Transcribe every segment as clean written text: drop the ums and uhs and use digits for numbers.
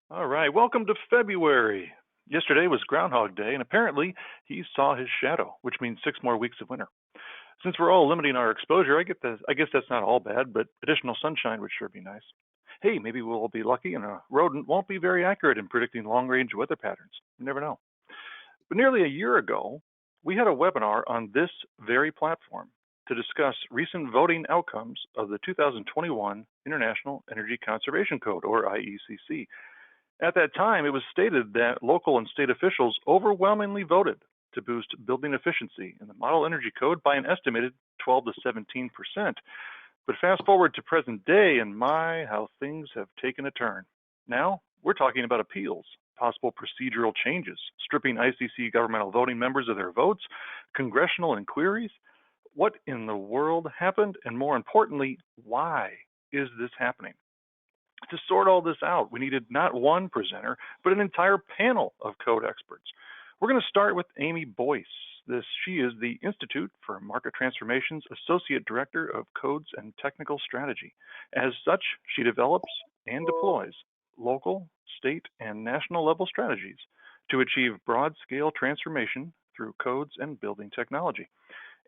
All right, welcome to February. Yesterday was Groundhog Day, and apparently he saw his shadow, which means 6 more weeks of winter. Since we're all limiting our exposure, I guess that's not all bad, but additional sunshine would sure be nice. Hey, maybe we'll all be lucky and a rodent won't be very accurate in predicting long-range weather patterns. You never know. But nearly a year ago, we had a webinar on this very platform to discuss recent voting outcomes of the 2021 International Energy Conservation Code, or IECC. At that time, it was stated that local and state officials overwhelmingly voted to boost building efficiency in the Model Energy Code by an estimated 12 to 17%. But fast forward to present day, and my, how things have taken a turn. Now, we're talking about appeals, possible procedural changes, stripping ICC governmental voting members of their votes, congressional inquiries. What in the world happened? And more importantly, why is this happening? To sort all this out, we needed not one presenter, but an entire panel of code experts. We're going to start with Amy Boyce. She is the Institute for Market Transformation's Associate Director of Codes and Technical Strategy. As such, she develops and deploys local, state, and national level strategies to achieve broad-scale transformation through codes and building technology.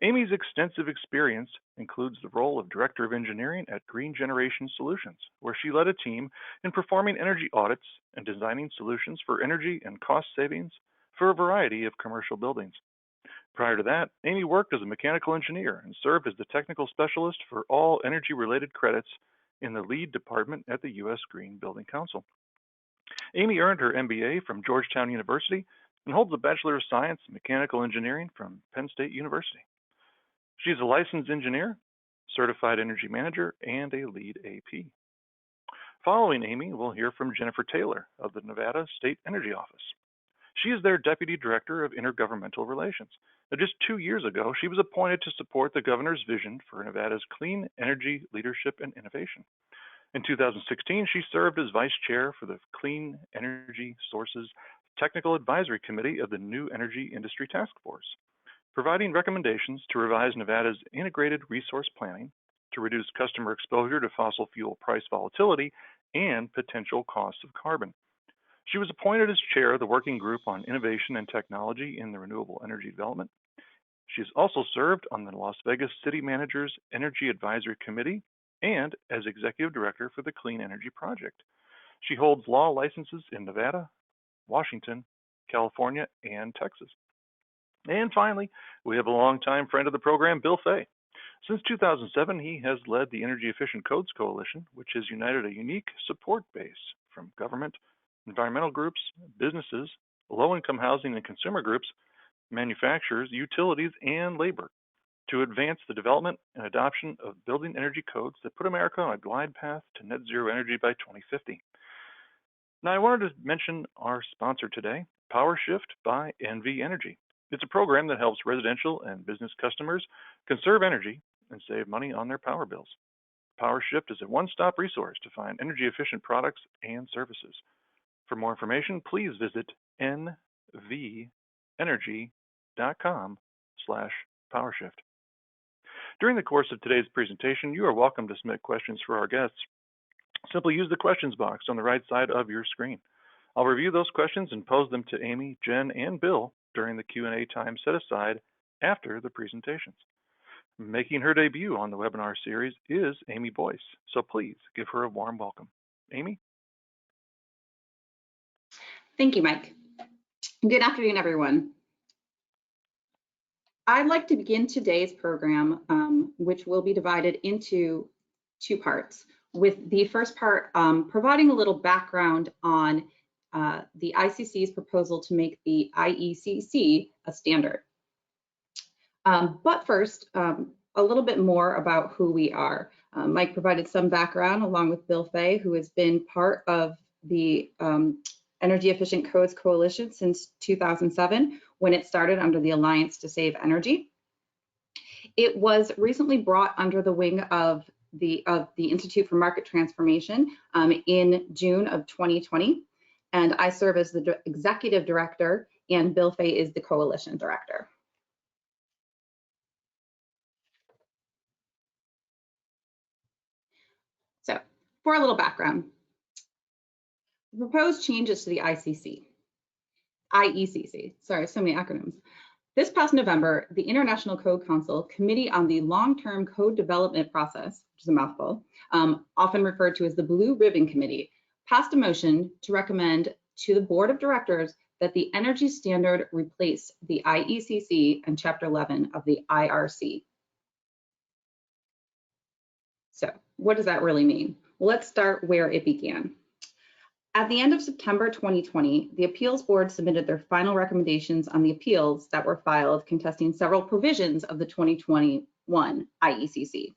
Amy's extensive experience includes the role of Director of Engineering at Green Generation Solutions, where she led a team in performing energy audits and designing solutions for energy and cost savings for a variety of commercial buildings. Prior to that, Amy worked as a mechanical engineer and served as the technical specialist for all energy-related credits in the lead department at the U.S. Green Building Council. Amy earned her MBA from Georgetown University and holds a Bachelor of Science in Mechanical Engineering from Penn State University. She's a licensed engineer, certified energy manager, and a lead AP. Following Amy, we'll hear from Jennifer Taylor of the Nevada State Energy Office. She is their Deputy Director of Intergovernmental Relations. Now, just 2 years ago, she was appointed to support the governor's vision for Nevada's clean energy leadership and innovation. In 2016, she served as Vice Chair for the Clean Energy Sources Technical Advisory Committee of the New Energy Industry Task Force, providing recommendations to revise Nevada's integrated resource planning to reduce customer exposure to fossil fuel price volatility and potential costs of carbon. She was appointed as chair of the Working Group on Innovation and Technology in the Renewable Energy Development. She has also served on the Las Vegas City Manager's Energy Advisory Committee and as Executive Director for the Clean Energy Project. She holds law licenses in Nevada, Washington, California, and Texas. And finally, we have a longtime friend of the program, Bill Fay. Since 2007, he has led the Energy Efficient Codes Coalition, which has united a unique support base from government, environmental groups, businesses, low-income housing and consumer groups, manufacturers, utilities, and labor to advance the development and adoption of building energy codes that put America on a glide path to net zero energy by 2050. Now, I wanted to mention our sponsor today, PowerShift by NV Energy. It's a program that helps residential and business customers conserve energy and save money on their power bills. PowerShift is a one-stop resource to find energy-efficient products and services. For more information, please visit nvenergy.com/PowerShift. During the course of today's presentation, you are welcome to submit questions for our guests. Simply use the questions box on the right side of your screen. I'll review those questions and pose them to Amy, Jen, and Bill during the Q&A time set aside after the presentations. Making her debut on the webinar series is Amy Boyce, so please give her a warm welcome. Amy? Thank you, Mike. Good afternoon, everyone. I'd like to begin today's program, which will be divided into 2 parts, with the first part providing a little background on the ICC's proposal to make the IECC a standard. But first, a little bit more about who we are. Mike provided some background along with Bill Fay, who has been part of the Energy Efficient Codes Coalition since 2007, when it started under the Alliance to Save Energy. It was recently brought under the wing of the Institute for Market Transformation in June of 2020. And I serve as the executive director, and Bill Fay is the coalition director. So, for a little background, The proposed changes to the IECC, sorry, so many acronyms. This past November, the International Code Council Committee on the Long-Term Code Development Process, which is a mouthful, often referred to as the Blue Ribbon Committee, passed a motion to recommend to the Board of Directors that the energy standard replace the IECC and Chapter 11 of the IRC. So what does that really mean? Well, let's start where it began. At the end of September 2020, the Appeals Board submitted their final recommendations on the appeals that were filed contesting several provisions of the 2021 IECC.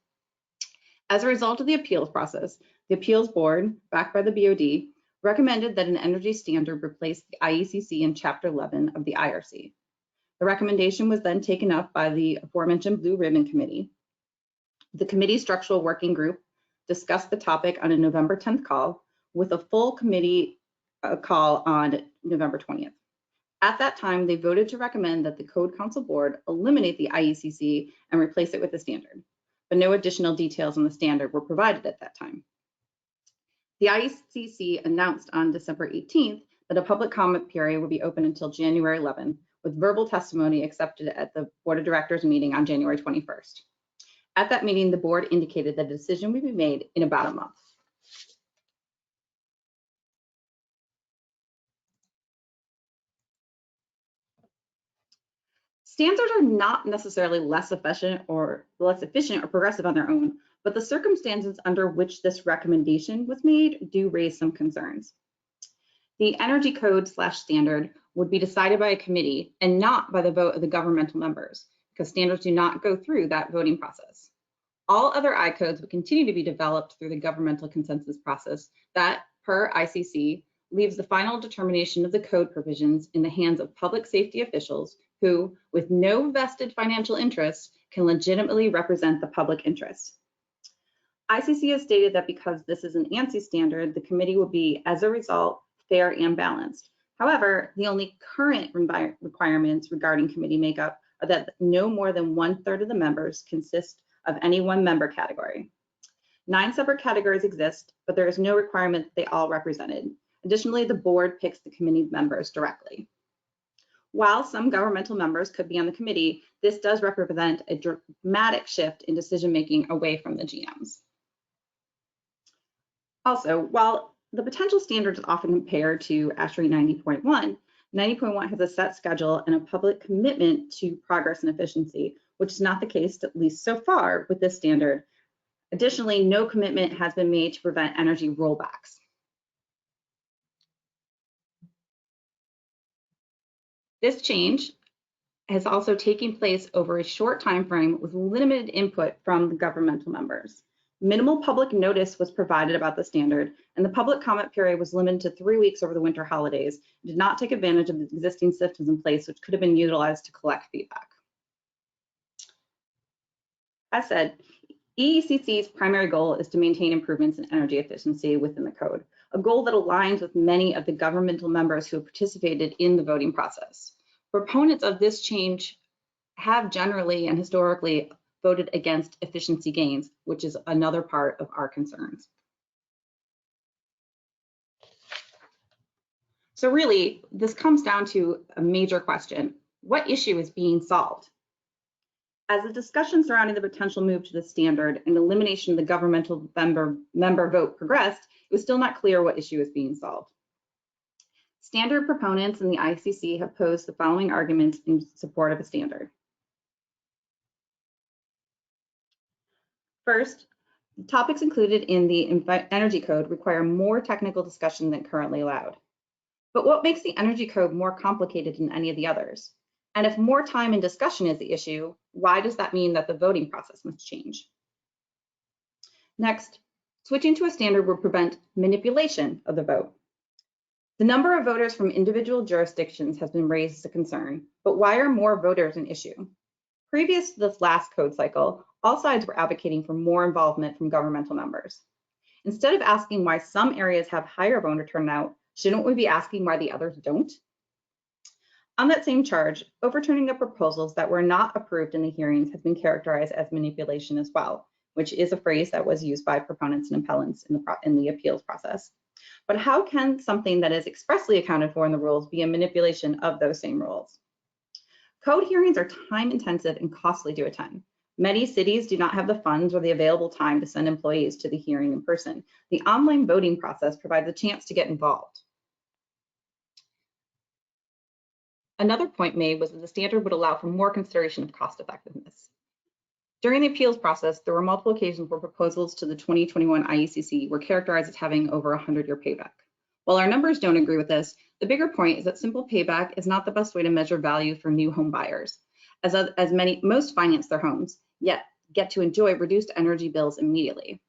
As a result of the appeals process, the Appeals Board, backed by the BOD, recommended that an energy standard replace the IECC in Chapter 11 of the IRC. The recommendation was then taken up by the aforementioned Blue Ribbon Committee. The committee's structural working group discussed the topic on a November 10th call, with a full committee call on November 20th. At that time, they voted to recommend that the Code Council Board eliminate the IECC and replace it with the standard, but no additional details on the standard were provided at that time. The ICC announced on December 18th that a public comment period would be open until January 11th, with verbal testimony accepted at the Board of Directors meeting on January 21st. At that meeting, the board indicated that a decision would be made in about a month. Standards are not necessarily less efficient or progressive on their own, but the circumstances under which this recommendation was made do raise some concerns. The energy code / standard would be decided by a committee and not by the vote of the governmental members, because standards do not go through that voting process. All other I-codes would continue to be developed through the governmental consensus process that, per ICC, leaves the final determination of the code provisions in the hands of public safety officials who, with no vested financial interest, can legitimately represent the public interest. ICC has stated that because this is an ANSI standard, the committee will be, as a result, fair and balanced. However, the only current requirements regarding committee makeup are that no more than 1/3 of the members consist of any one member category. 9 separate categories exist, but there is no requirement that they all represented. Additionally, the board picks the committee members directly. While some governmental members could be on the committee, this does represent a dramatic shift in decision-making away from the GMs. Also, while the potential standard is often compared to ASHRAE 90.1, 90.1 has a set schedule and a public commitment to progress and efficiency, which is not the case, at least so far, with this standard. Additionally, no commitment has been made to prevent energy rollbacks. This change has also taken place over a short time frame with limited input from the governmental members. Minimal public notice was provided about the standard, and the public comment period was limited to 3 weeks over the winter holidays. It did not take advantage of the existing systems in place, which could have been utilized to collect feedback. As said, EECC's primary goal is to maintain improvements in energy efficiency within the code, a goal that aligns with many of the governmental members who have participated in the voting process. Proponents of this change have generally and historically voted against efficiency gains, which is another part of our concerns. So really, this comes down to a major question. What issue is being solved? As the discussion surrounding the potential move to the standard and elimination of the governmental member vote progressed, it was still not clear what issue is being solved. Standard proponents in the ICC have posed the following arguments in support of a standard. First, the topics included in the Energy Code require more technical discussion than currently allowed. But what makes the Energy Code more complicated than any of the others? And if more time and discussion is the issue, why does that mean that the voting process must change? Next, switching to a standard would prevent manipulation of the vote. The number of voters from individual jurisdictions has been raised as a concern, but why are more voters an issue? Previous to this last code cycle, all sides were advocating for more involvement from governmental members. Instead of asking why some areas have higher voter turnout, shouldn't we be asking why the others don't? On that same charge, overturning the proposals that were not approved in the hearings has been characterized as manipulation as well, which is a phrase that was used by proponents and appellants in the appeals process. But how can something that is expressly accounted for in the rules be a manipulation of those same rules? Code hearings are time-intensive and costly to attend. Many cities do not have the funds or the available time to send employees to the hearing in person. The online voting process provides a chance to get involved. Another point made was that the standard would allow for more consideration of cost effectiveness. During the appeals process, there were multiple occasions where proposals to the 2021 IECC were characterized as having over a 100-year payback. While our numbers don't agree with this, the bigger point is that simple payback is not the best way to measure value for new home buyers, as most finance their homes, yet get to enjoy reduced energy bills immediately.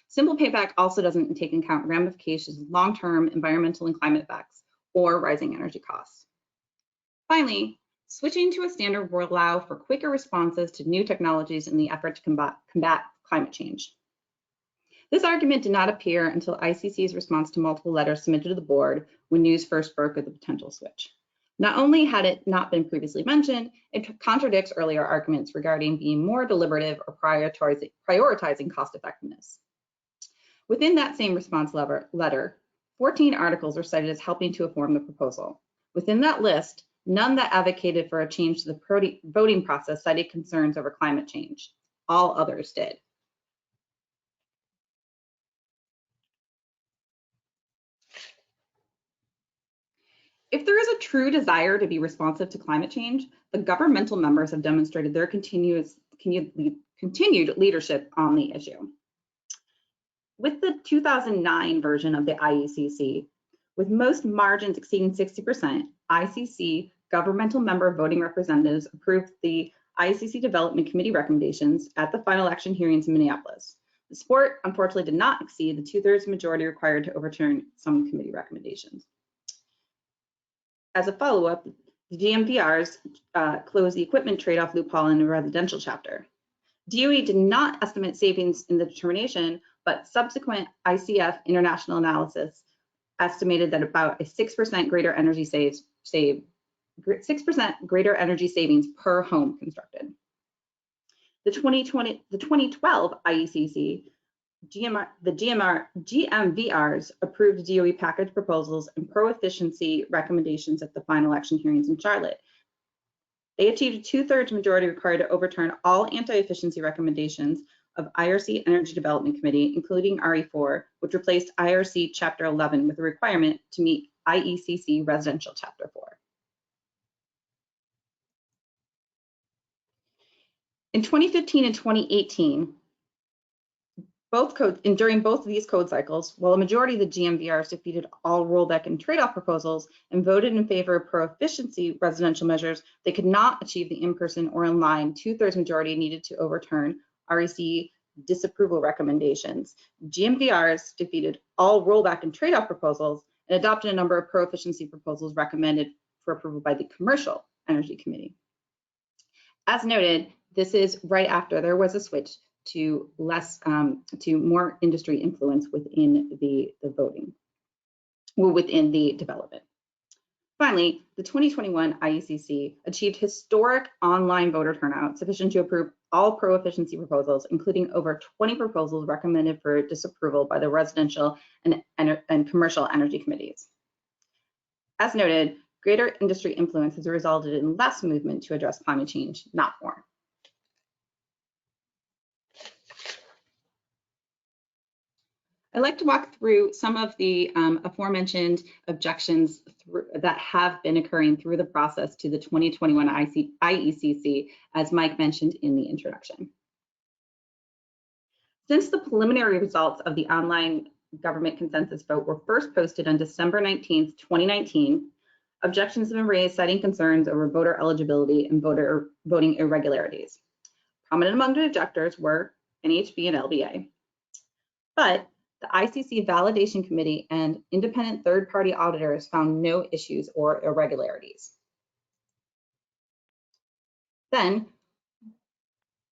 Simple payback also doesn't take into account ramifications of long-term environmental and climate effects or rising energy costs. Finally, switching to a standard will allow for quicker responses to new technologies in the effort to combat climate change. This argument did not appear until ICC's response to multiple letters submitted to the board when news first broke of the potential switch. Not only had it not been previously mentioned, it contradicts earlier arguments regarding being more deliberative or prioritizing cost effectiveness. Within that same response letter, 14 articles were cited as helping to inform the proposal. Within that list, none that advocated for a change to the voting process cited concerns over climate change. All others did. If there is a true desire to be responsive to climate change, the governmental members have demonstrated their continued leadership on the issue. With the 2009 version of the IECC, with most margins exceeding 60%, ICC governmental member voting representatives approved the IECC Development Committee recommendations at the final action hearings in Minneapolis. The support, unfortunately, did not exceed the 2/3 majority required to overturn some committee recommendations. As a follow-up, the GMVRs closed the equipment trade-off loophole in the residential chapter. DOE did not estimate savings in the determination, but subsequent ICF international analysis estimated that about a 6% greater energy 6% greater energy savings per home constructed. The 2012 IECC, GMVRs approved DOE package proposals and pro-efficiency recommendations at the final action hearings in Charlotte. They achieved a 2/3 majority required to overturn all anti-efficiency recommendations of IRC Energy Development Committee, including RE4, which replaced IRC Chapter 11 with a requirement to meet IECC Residential Chapter 4. In 2015 and 2018, during both of these code cycles, while a majority of the GMVRs defeated all rollback and trade-off proposals and voted in favor of pro-efficiency residential measures, they could not achieve the in-person or in-line 2/3 majority needed to overturn REC disapproval recommendations. GMVRs defeated all rollback and trade-off proposals and adopted a number of pro-efficiency proposals recommended for approval by the Commercial Energy Committee. As noted, this is right after there was a switch to more industry influence within the voting, or within the development. Finally, the 2021 IECC achieved historic online voter turnout sufficient to approve all pro-efficiency proposals, including over 20 proposals recommended for disapproval by the residential and commercial energy committees. As noted, greater industry influence has resulted in less movement to address climate change, not more. I'd like to walk through some of the aforementioned objections that have been occurring through the process to the 2021 IECC, as Mike mentioned in the introduction. Since the preliminary results of the online government consensus vote were first posted on December 19th, 2019, objections have been raised citing concerns over voter eligibility and voting irregularities. Prominent among the objectors were NHB and LBA. But the ICC Validation Committee and independent third-party auditors found no issues or irregularities. Then,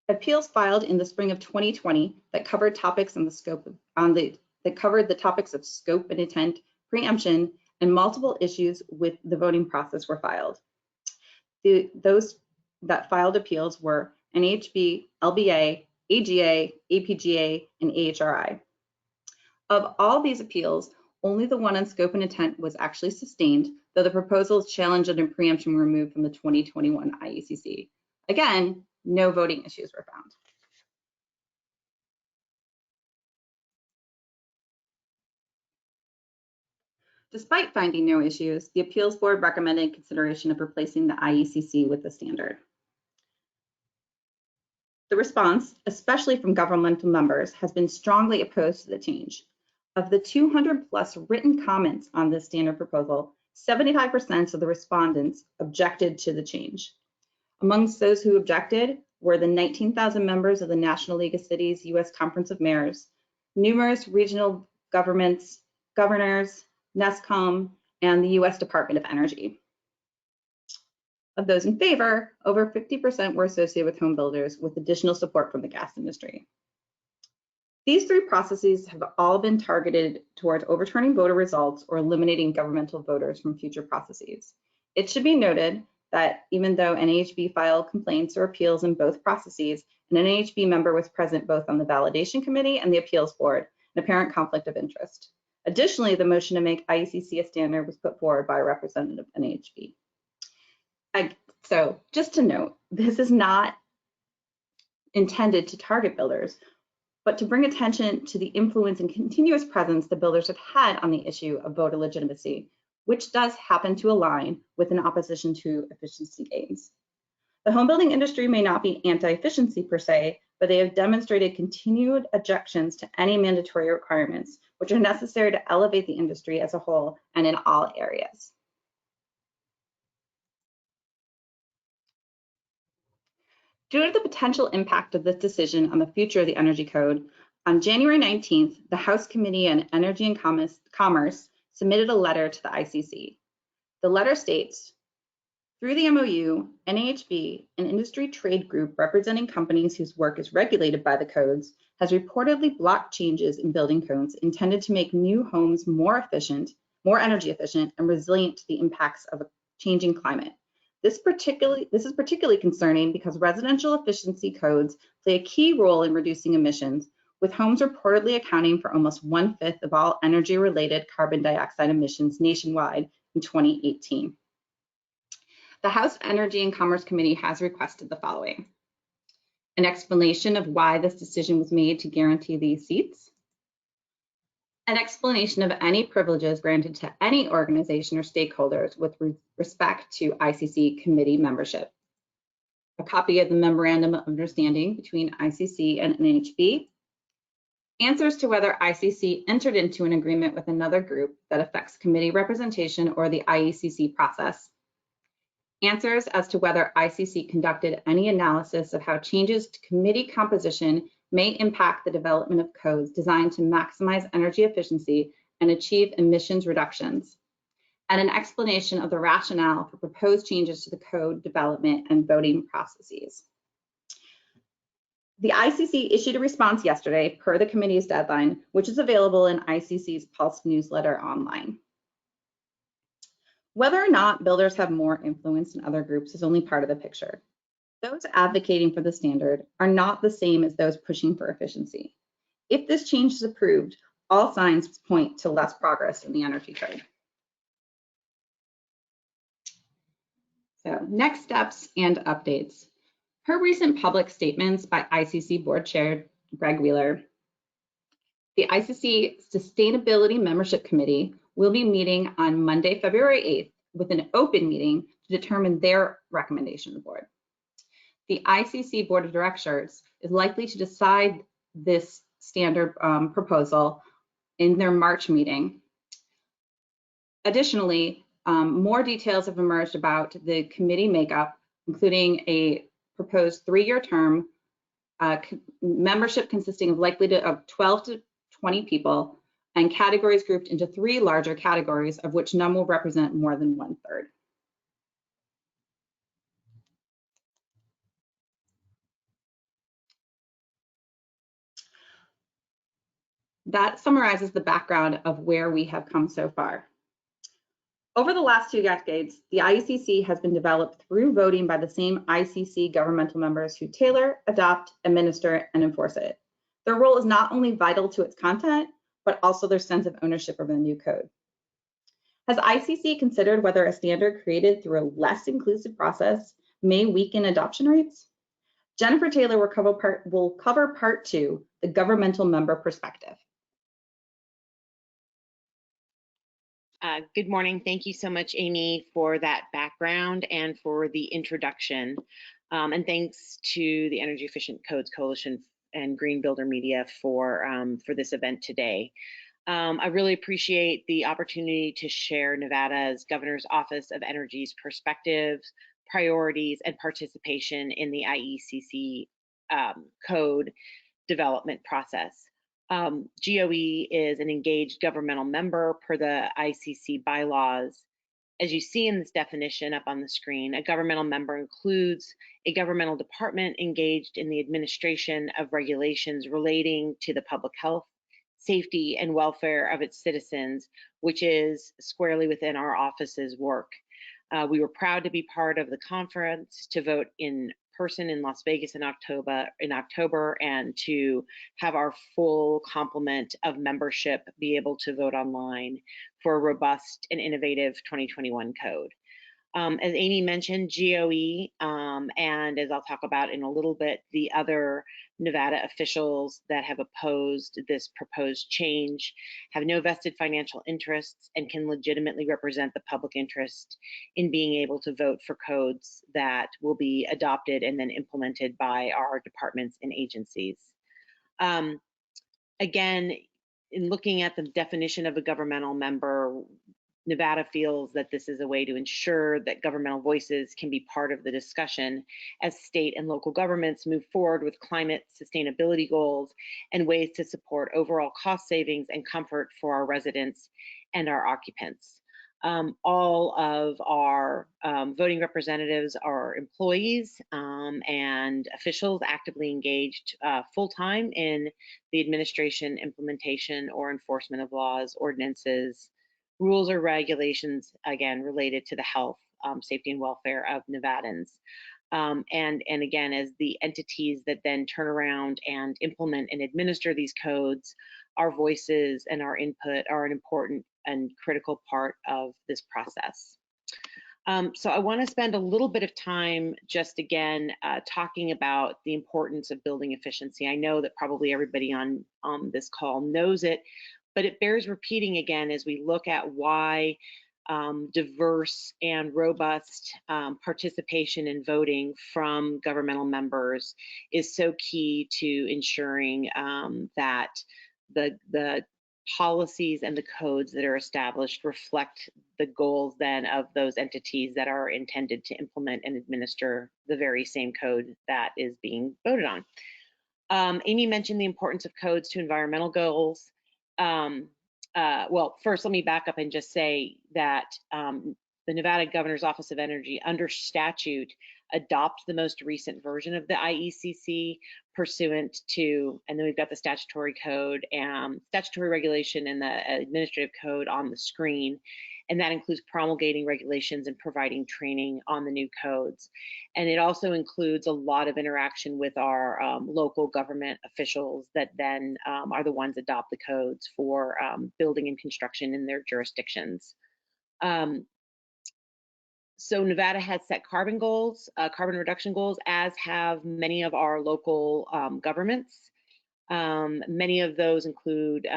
appeals filed in the spring of 2020 that covered topics on the scope the topics of scope and intent, preemption, and multiple issues with the voting process were filed. Those that filed appeals were NHB, LBA, AGA, APGA, and AHRI. Of all these appeals, Only the one on scope and intent was actually sustained, though the proposals challenged under preemption were removed from the 2021 IECC. Again, no voting issues were found. Despite finding no issues, the Appeals Board recommended consideration of replacing the IECC with the standard. The response, especially from governmental members, has been strongly opposed to the change. Of the 200+ written comments on this standard proposal, 75% of the respondents objected to the change. Amongst those who objected were the 19,000 members of the National League of Cities U.S. Conference of Mayors, numerous regional governments, governors, NESCOM, and the U.S. Department of Energy. Of those in favor, over 50% were associated with home builders, with additional support from the gas industry. These three processes have all been targeted towards overturning voter results or eliminating governmental voters from future processes. It should be noted that even though NAHB filed complaints or appeals in both processes, an NAHB member was present both on the validation committee and the appeals board, an apparent conflict of interest. Additionally, the motion to make IECC a standard was put forward by a representative of NAHB. So just to note, this is not intended to target builders, but to bring attention to the influence and continuous presence the builders have had on the issue of voter legitimacy, which does happen to align with an opposition to efficiency gains. The home building industry may not be anti-efficiency per se, but they have demonstrated continued objections to any mandatory requirements, which are necessary to elevate the industry as a whole and in all areas. Due to the potential impact of this decision on the future of the Energy Code, on January 19th, the House Committee on Energy and Commerce submitted a letter to the ICC. The letter states, through the MOU, NAHB, an industry trade group representing companies whose work is regulated by the codes, has reportedly blocked changes in building codes intended to make new homes more efficient, more energy efficient, and resilient to the impacts of a changing climate. This is particularly concerning because residential efficiency codes play a key role in reducing emissions, with homes reportedly accounting for almost 1/5 of all energy-related carbon dioxide emissions nationwide in 2018. The House Energy and Commerce Committee has requested the following: an explanation of why this decision was made to guarantee these seats, an explanation of any privileges granted to any organization or stakeholders with respect to ICC committee membership, a copy of the Memorandum of Understanding between ICC and NAHB, answers to whether ICC entered into an agreement with another group that affects committee representation or the IECC process, answers as to whether ICC conducted any analysis of how changes to committee composition may impact the development of codes designed to maximize energy efficiency and achieve emissions reductions, and an explanation of the rationale for proposed changes to the code development and voting processes. The ICC issued a response yesterday per the committee's deadline, which is available in ICC's Pulse newsletter online. Whether or not builders have more influence than other groups is only part of the picture. Those advocating for the standard are not the same as those pushing for efficiency. If this change is approved, all signs point to less progress in the Energy Code. So next steps and updates. Per recent public statements by ICC Board Chair Greg Wheeler, the ICC Sustainability Membership Committee will be meeting on Monday, February 8th with an open meeting to determine their recommendation to the board. The ICC Board of Directors is likely to decide this standard proposal in their March meeting. Additionally, more details have emerged about the committee makeup, including a proposed 3-year term, membership consisting of 12 to 20 people, and categories grouped into 3 larger categories, of which none will represent more than 1/3. That summarizes the background of where we have come so far. Over the last 2 decades, the IECC has been developed through voting by the same ICC governmental members who tailor, adopt, administer, and enforce it. Their role is not only vital to its content, but also their sense of ownership of the new code. Has ICC considered whether a standard created through a less inclusive process may weaken adoption rates? Jennifer Taylor will cover part 2, the governmental member perspective. Good morning. Thank you so much, Amy, for that background and for the introduction. And thanks to the Energy Efficient Codes Coalition and Green Builder Media for this event today. I really appreciate the opportunity to share Nevada's Governor's Office of Energy's perspectives, priorities, and participation in the IECC code development process. GOE is an engaged governmental member per the ICC bylaws. As you see in this definition up on the screen, a governmental member includes a governmental department engaged in the administration of regulations relating to the public health, safety, and welfare of its citizens, which is squarely within our office's work. We were proud to be part of the conference, to vote in person in Las Vegas in October, and to have our full complement of membership be able to vote online for a robust and innovative 2021 code. As Amy mentioned, GOE, and as I'll talk about in a little bit, the other Nevada officials that have opposed this proposed change have no vested financial interests and can legitimately represent the public interest in being able to vote for codes that will be adopted and then implemented by our departments and agencies. Again, in looking at the definition of a governmental member, Nevada feels that this is a way to ensure that governmental voices can be part of the discussion as state and local governments move forward with climate sustainability goals and ways to support overall cost savings and comfort for our residents and our occupants. All of our voting representatives are employees and officials actively engaged full-time in the administration, implementation, or enforcement of laws, ordinances, rules, or regulations, again, related to the health, safety, and welfare of Nevadans. And again, as the entities that then turn around and implement and administer these codes, our voices and our input are an important and critical part of this process. So I want to spend a little bit of time just again talking about the importance of building efficiency. I know that probably everybody on this call knows it, but it bears repeating again as we look at why diverse and robust participation in voting from governmental members is so key to ensuring that the policies and the codes that are established reflect the goals then of those entities that are intended to implement and administer the very same code that is being voted on. Amy mentioned the importance of codes to environmental goals. Well, first, let me back up and just say that the Nevada Governor's Office of Energy, under statute, adopts the most recent version of the IECC pursuant to, and then we've got the statutory code and statutory regulation and the administrative code on the screen. And that includes promulgating regulations and providing training on the new codes. And it also includes a lot of interaction with our local government officials that then are the ones adopt the codes for building and construction in their jurisdictions. So Nevada has set carbon goals, carbon reduction goals, as have many of our local governments. Many of those include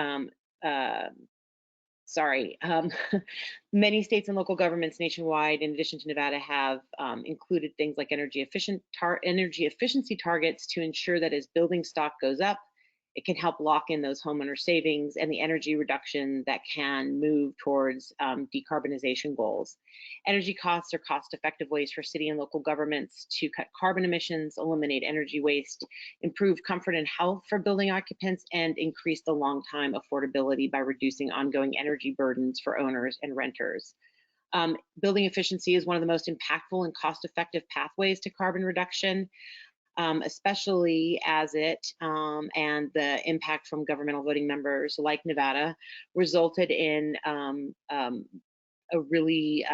many states and local governments nationwide, in addition to Nevada, have included things like energy efficiency targets to ensure that as building stock goes up, it can help lock in those homeowner savings and the energy reduction that can move towards decarbonization goals. Energy costs are cost-effective ways for city and local governments to cut carbon emissions, eliminate energy waste, improve comfort and health for building occupants, and increase the long-time affordability by reducing ongoing energy burdens for owners and renters. Building efficiency is one of the most impactful and cost-effective pathways to carbon reduction, especially as it and the impact from governmental voting members like Nevada resulted in a really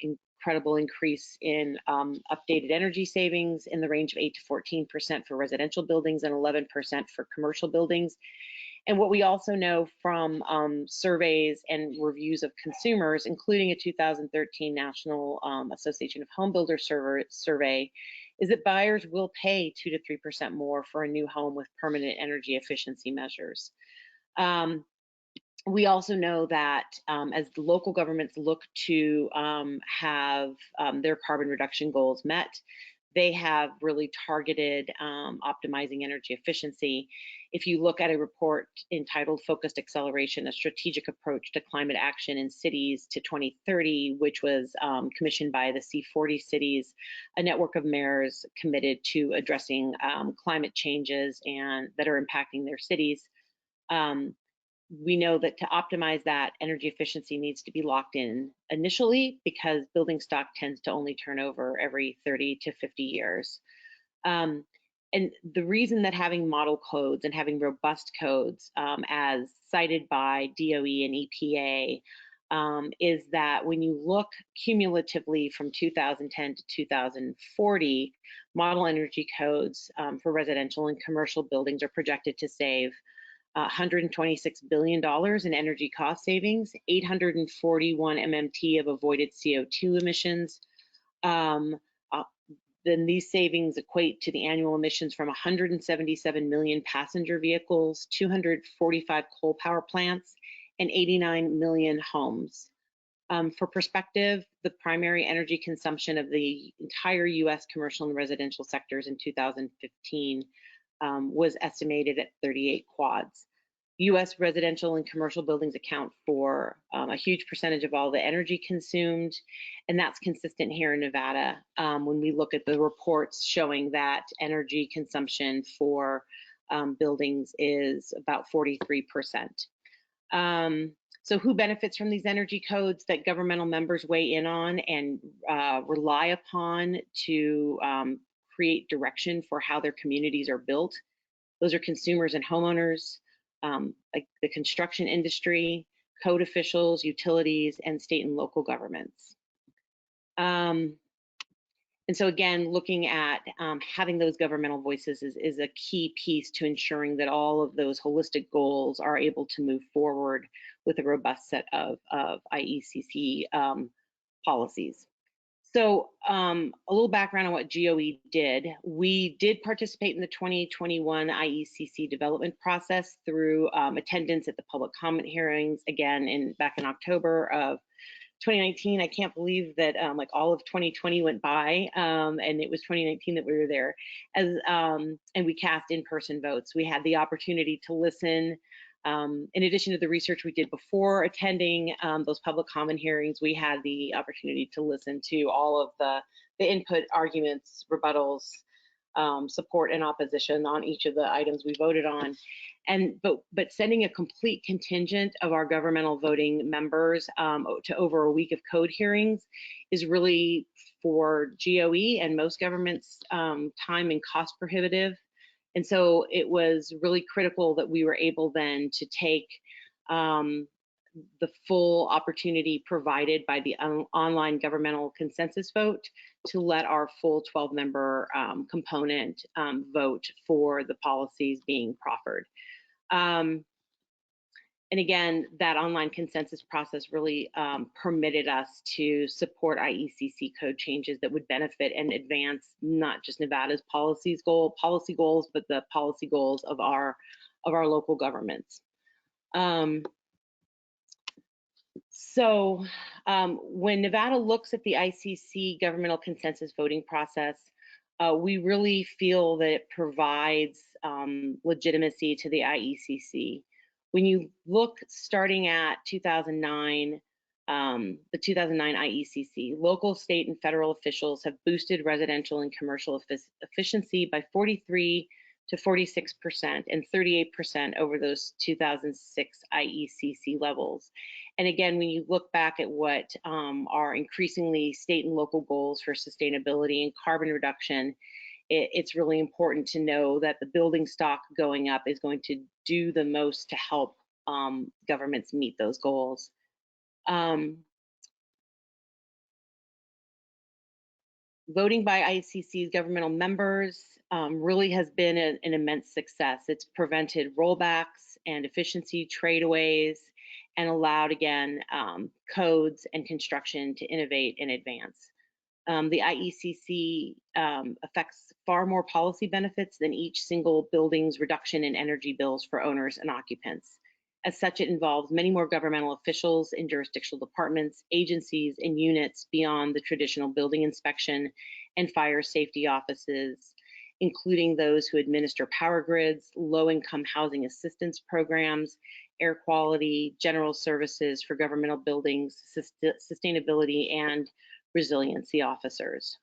incredible increase in updated energy savings in the range of 8 to 14% for residential buildings and 11% for commercial buildings. And what we also know from surveys and reviews of consumers, including a 2013 National Association of Home Builders survey, is that buyers will pay 2 to 3% more for a new home with permanent energy efficiency measures. We also know that as the local governments look to have their carbon reduction goals met, they have really targeted optimizing energy efficiency. If you look at a report entitled Focused Acceleration, a Strategic Approach to Climate Action in Cities to 2030, which was commissioned by the C40 cities, a network of mayors committed to addressing climate changes and that are impacting their cities, we know that to optimize that, energy efficiency needs to be locked in initially because building stock tends to only turn over every 30 to 50 years. And the reason that having model codes and having robust codes, as cited by DOE and EPA, is that when you look cumulatively from 2010 to 2040, model energy codes for residential and commercial buildings are projected to save $126 billion in energy cost savings, 841 MMT of avoided CO2 emissions. Then these savings equate to the annual emissions from 177 million passenger vehicles, 245 coal power plants, and 89 million homes. For perspective, the primary energy consumption of the entire US commercial and residential sectors in 2015 was estimated at 38 quads. US residential and commercial buildings account for a huge percentage of all the energy consumed, and that's consistent here in Nevada when we look at the reports showing that energy consumption for buildings is about 43%. So who benefits from these energy codes that governmental members weigh in on and rely upon to create direction for how their communities are built? Those are consumers and homeowners, like the construction industry, code officials, utilities, and state and local governments. And so again, looking at having those governmental voices is a key piece to ensuring that all of those holistic goals are able to move forward with a robust set of IECC policies. So a little background on what GOE did. We did participate in the 2021 IECC development process through attendance at the public comment hearings, again, back in October of 2019. I can't believe that like all of 2020 went by and it was 2019 that we were there. And we cast in-person votes. We had the opportunity to listen. In addition to the research we did before attending those public comment hearings, we had the opportunity to listen to all of the input, arguments, rebuttals, support and opposition on each of the items we voted on. But sending a complete contingent of our governmental voting members to over a week of code hearings is really, for GOE and most governments, time and cost prohibitive. And so it was really critical that we were able then to take the full opportunity provided by the online governmental consensus vote to let our full 12-member component vote for the policies being proffered. And again, that online consensus process really permitted us to support IECC code changes that would benefit and advance not just Nevada's policy goals, but the policy goals of our local governments. So when Nevada looks at the ICC governmental consensus voting process, we really feel that it provides legitimacy to the IECC. When you look starting at 2009, the 2009 IECC, local, state, and federal officials have boosted residential and commercial efficiency by 43 to 46% and 38% over those 2006 IECC levels. And again, when you look back at what are increasingly state and local goals for sustainability and carbon reduction, it's really important to know that the building stock going up is going to do the most to help governments meet those goals. Voting by ICC's governmental members really has been an immense success. It's prevented rollbacks and efficiency tradeaways and allowed, again, codes and construction to innovate and advance. The IECC affects far more policy benefits than each single building's reduction in energy bills for owners and occupants. As such, it involves many more governmental officials in jurisdictional departments, agencies, and units beyond the traditional building inspection and fire safety offices, including those who administer power grids, low-income housing assistance programs, air quality, general services for governmental buildings, sustainability, and resiliency officers.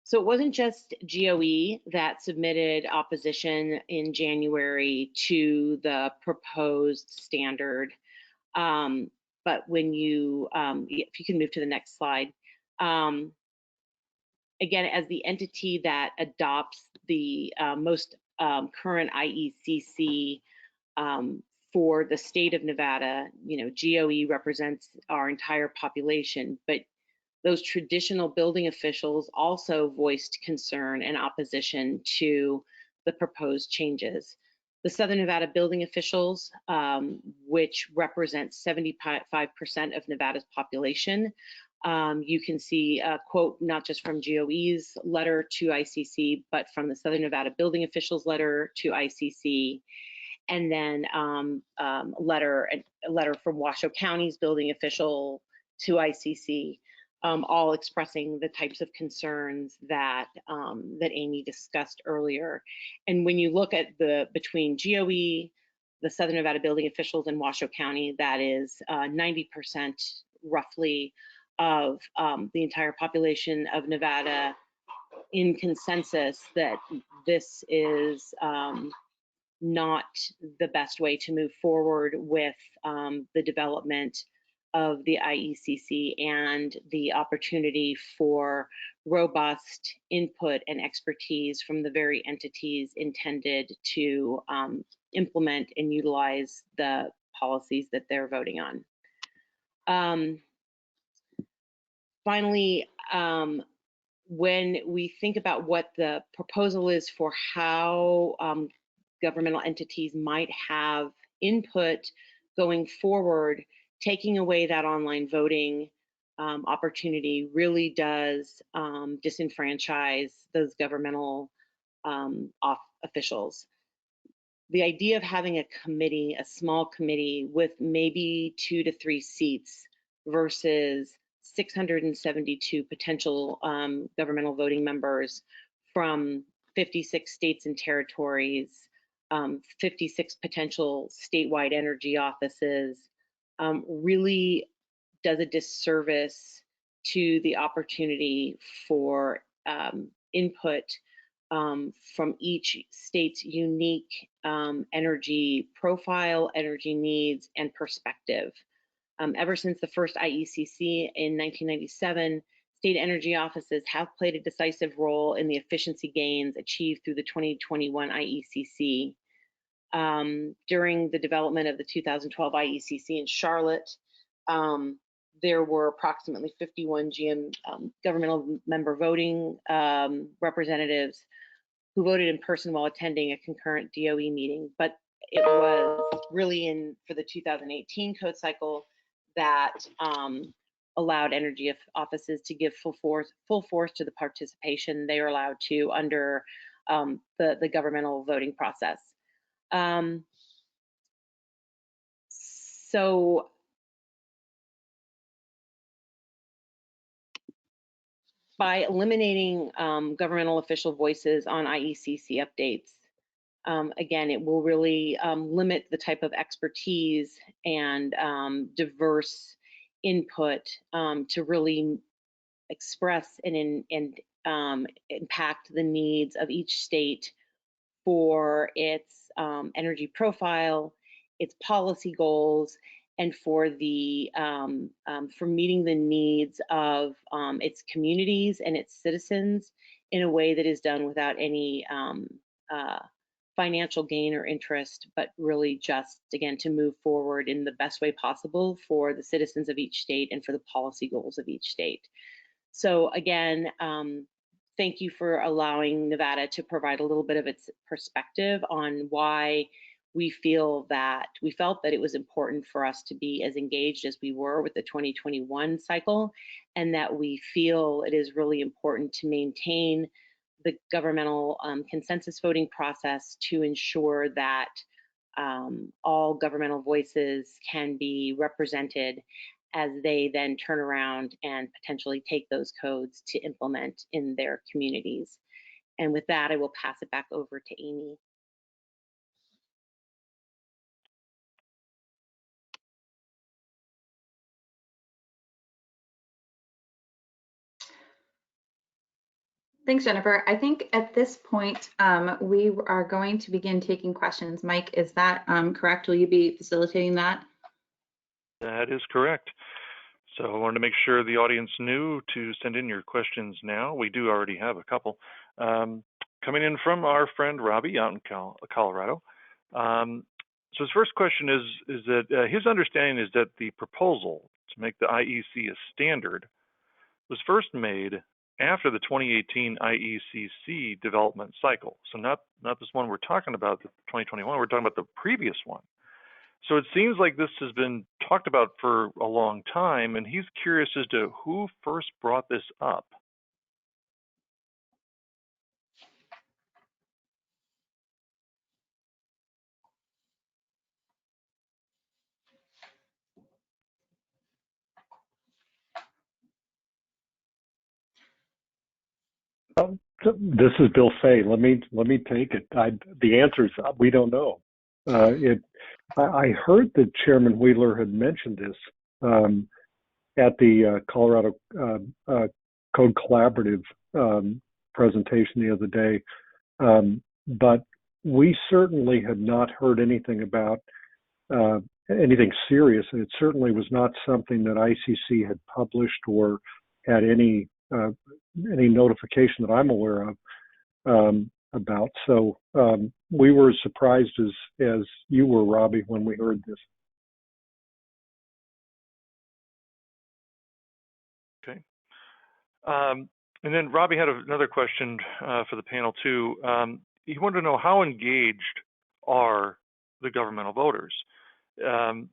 So it wasn't just GOE that submitted opposition in January to the proposed standard, but when you, if you can move to the next slide, again, as the entity that adopts the most current IECC for the state of Nevada, GOE represents our entire population, but those traditional building officials also voiced concern and opposition to the proposed changes. The Southern Nevada building officials, which represent 75% of Nevada's population, you can see a quote not just from GOE's letter to ICC, but from the Southern Nevada building officials letter to ICC, and then a letter from Washoe County's building official to ICC. All expressing the types of concerns that that Amy discussed earlier. And when you look at between GOE, the Southern Nevada building officials in Washoe County, that is 90% roughly of the entire population of Nevada in consensus that this is not the best way to move forward with the development of the IECC and the opportunity for robust input and expertise from the very entities intended to implement and utilize the policies that they're voting on. Finally, when we think about what the proposal is for how governmental entities might have input going forward, taking away that online voting opportunity really does disenfranchise those governmental officials. The idea of having a committee, a small committee with maybe 2 to 3 seats versus 672 potential governmental voting members from 56 states and territories, 56 potential statewide energy offices, really does a disservice to the opportunity for input from each state's unique energy profile, energy needs, and perspective. Ever since the first IECC in 1997, state energy offices have played a decisive role in the efficiency gains achieved through the 2021 IECC. During the development of the 2012 IECC in Charlotte, there were approximately 51 governmental member voting representatives who voted in person while attending a concurrent DOE meeting. But it was really for the 2018 code cycle that allowed energy offices to give full force to the participation they are allowed to under the governmental voting process. So by eliminating governmental official voices on IECC updates, again, it will really limit the type of expertise and diverse input to really express and impact the needs of each state for its energy profile, its policy goals, and for meeting the needs of its communities and its citizens in a way that is done without any financial gain or interest, but really just, again, to move forward in the best way possible for the citizens of each state and for the policy goals of each state. So again, thank you for allowing Nevada to provide a little bit of its perspective on why we felt that it was important for us to be as engaged as we were with the 2021 cycle, and that we feel it is really important to maintain the governmental consensus voting process to ensure that all governmental voices can be represented as they then turn around and potentially take those codes to implement in their communities. And with that, I will pass it back over to Amy. Thanks, Jennifer. I think at this point, we are going to begin taking questions. Mike, is that correct? Will you be facilitating that? That is correct. So I wanted to make sure the audience knew to send in your questions now. We do already have a couple. Coming in from our friend Robbie out in Colorado. So his first question is that his understanding is that the proposal to make the IEC a standard was first made after the 2018 IECC development cycle. So not this one we're talking about, the 2021, we're talking about the previous one. So it seems like this has been talked about for a long time, and he's curious as to who first brought this up. This is Bill Fay. Let me take it. The answer is we don't know. I heard that Chairman Wheeler had mentioned this at the Colorado Code Collaborative presentation the other day, but we certainly had not heard anything about anything serious, and it certainly was not something that ICC had published or had any notification that I'm aware of about. So we were as surprised as you were, Robbie, when we heard this. Okay. And then Robbie had another question for the panel too. He wanted to know how engaged are the governmental voters. In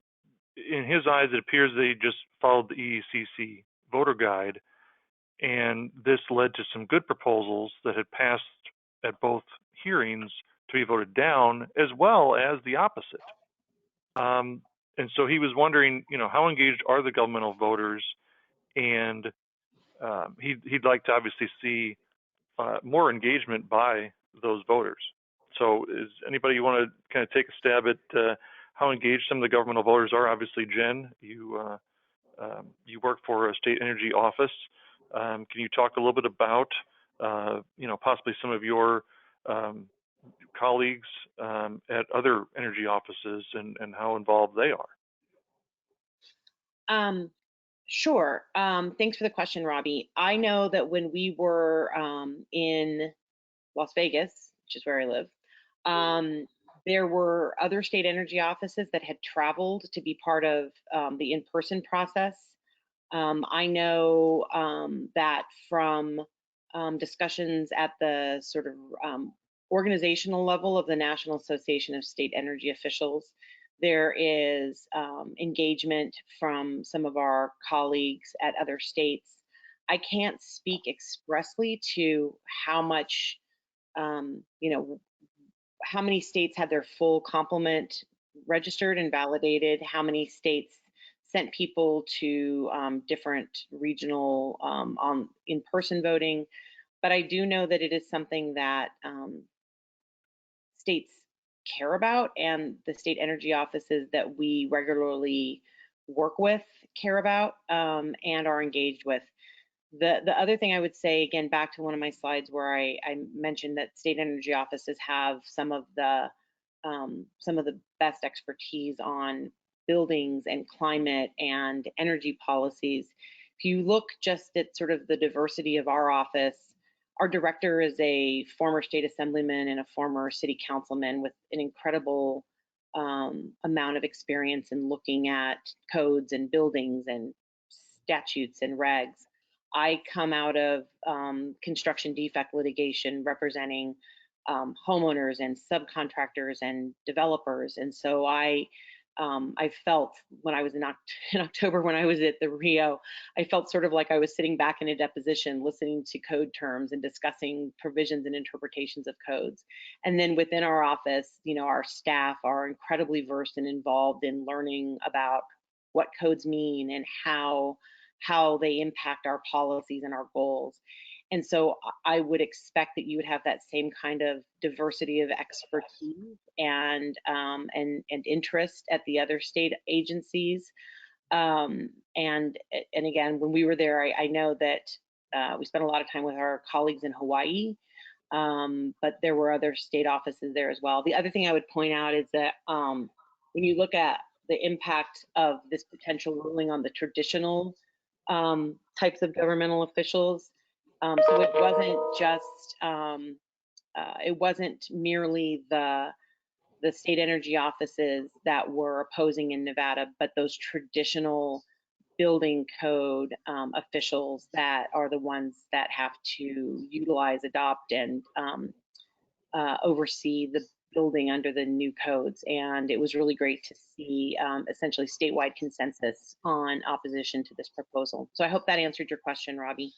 his eyes, it appears they just followed the EECC voter guide, and this led to some good proposals that had passed at both hearings to be voted down, as well as the opposite. And so he was wondering, how engaged are the governmental voters? And he'd like to obviously see more engagement by those voters. So is anybody you want to kind of take a stab at how engaged some of the governmental voters are? Obviously, Jen, you work for a state energy office. Can you talk a little bit about, possibly some of your colleagues at other energy offices and how involved they are? Sure. Thanks for the question, Robbie. I know that when we were in Las Vegas, which is where I live, there were other state energy offices that had traveled to be part of the in-person process. I know that from discussions at the sort of organizational level of the National Association of State Energy Officials, there is engagement from some of our colleagues at other states. I can't speak expressly to how much, how many states had their full complement registered and validated, how many states sent people to different regional in-person voting. But I do know that it is something that states care about, and the state energy offices that we regularly work with care about and are engaged with. The other thing I would say, again, back to one of my slides where I mentioned that state energy offices have some of the best expertise on buildings and climate and energy policies. If you look just at sort of the diversity of our office, our director is a former state assemblyman and a former city councilman with an incredible amount of experience in looking at codes and buildings and statutes and regs. I come out of construction defect litigation representing homeowners and subcontractors and developers. And so I felt when I was in October, when I was at the Rio, I felt sort of like I was sitting back in a deposition listening to code terms and discussing provisions and interpretations of codes. And then within our office, our staff are incredibly versed and involved in learning about what codes mean and how they impact our policies and our goals. And so I would expect that you would have that same kind of diversity of expertise and interest at the other state agencies. And again, when we were there, I know that we spent a lot of time with our colleagues in Hawaii, but there were other state offices there as well. The other thing I would point out is that when you look at the impact of this potential ruling on the traditional types of governmental officials, so it wasn't just, it wasn't merely the state energy offices that were opposing in Nevada, but those traditional building code officials that are the ones that have to utilize, adopt, and oversee the building under the new codes. And it was really great to see essentially statewide consensus on opposition to this proposal. So I hope that answered your question, Robbie.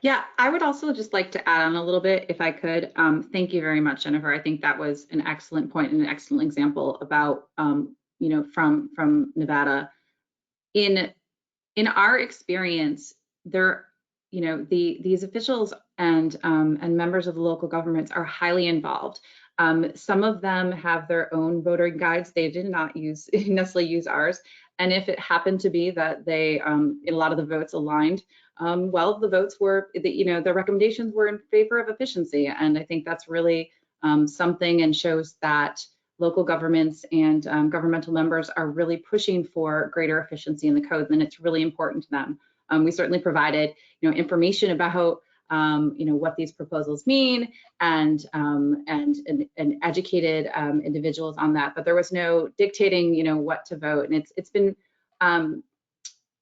Yeah, I would also just like to add on a little bit, if I could. Thank you very much, Jennifer. I think that was an excellent point and an excellent example about, from Nevada. In our experience, these officials and members of the local governments are highly involved. Some of them have their own voting guides. They did not necessarily use ours. And if it happened to be that they, a lot of the votes aligned, well, the votes were, the recommendations were in favor of efficiency. And I think that's really something, and shows that local governments and governmental members are really pushing for greater efficiency in the code, and it's really important to them. We certainly provided, information about, what these proposals mean, and educated individuals on that. But there was no dictating, what to vote. And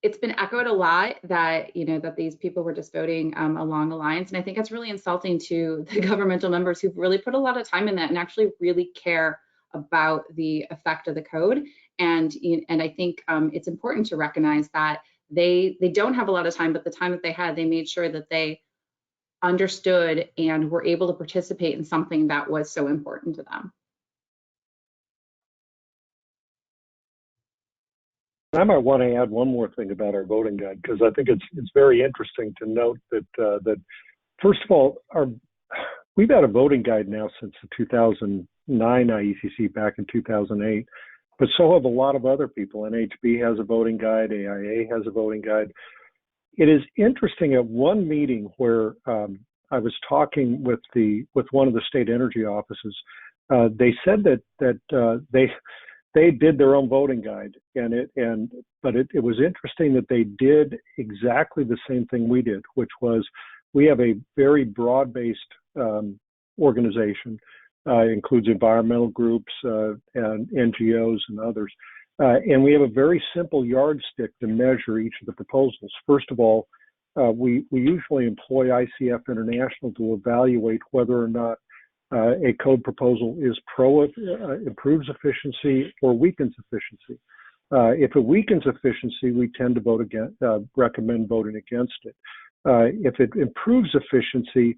it's been echoed a lot that, that these people were just voting along the lines. And I think that's really insulting to the governmental members who've really put a lot of time in that and actually really care about the effect of the code. And I think it's important to recognize that they don't have a lot of time, but the time that they had, they made sure that they understood and were able to participate in something that was so important to them. I might want to add one more thing about our voting guide, because I think it's very interesting to note that first of all, we've had a voting guide now since the 2009 IECC back in 2008, but so have a lot of other people. NHB has a voting guide, AIA has a voting guide. It is interesting, at one meeting where I was talking with one of the state energy offices, they said that they did their own voting guide, but it was interesting that they did exactly the same thing we did, which was we have a very broad-based organization, includes environmental groups and NGOs and others, and we have a very simple yardstick to measure each of the proposals. First of all, we usually employ ICF International to evaluate whether or not a code proposal is improves efficiency or weakens efficiency. If it weakens efficiency, we tend to recommend voting against it. If it improves efficiency,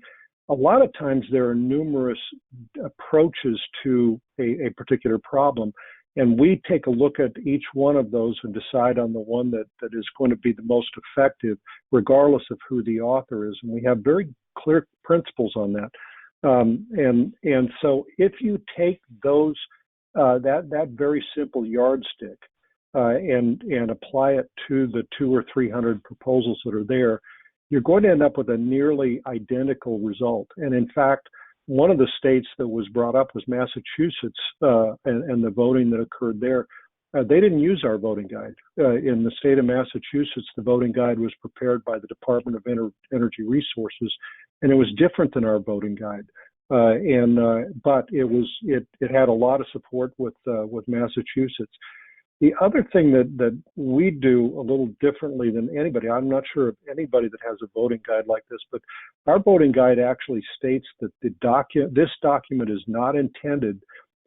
a lot of times there are numerous approaches to a particular problem, and we take a look at each one of those and decide on the one that is going to be the most effective, regardless of who the author is. And we have very clear principles on that. And so if you take those that very simple yardstick and apply it to the 200 or 300 proposals that are there, you're going to end up with a nearly identical result. And in fact, one of the states that was brought up was Massachusetts, and the voting that occurred there. They didn't use our voting guide. In the state of Massachusetts, the voting guide was prepared by the Department of Energy Resources, and it was different than our voting guide. But it had a lot of support with Massachusetts. The other thing that we do a little differently than anybody, I'm not sure of anybody that has a voting guide like this, but our voting guide actually states that this document is not intended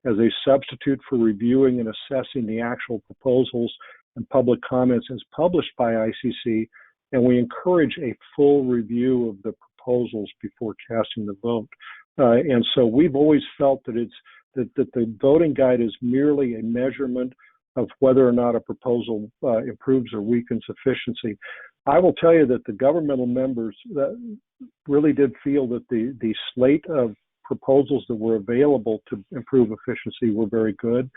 as a substitute for reviewing and assessing the actual proposals and public comments as published by ICC, and we encourage a full review of the proposals before casting the vote. And so we've always felt that that the voting guide is merely a measurement of whether or not a proposal improves or weakens efficiency. I will tell you that the governmental members really did feel that the slate of proposals that were available to improve efficiency were very good.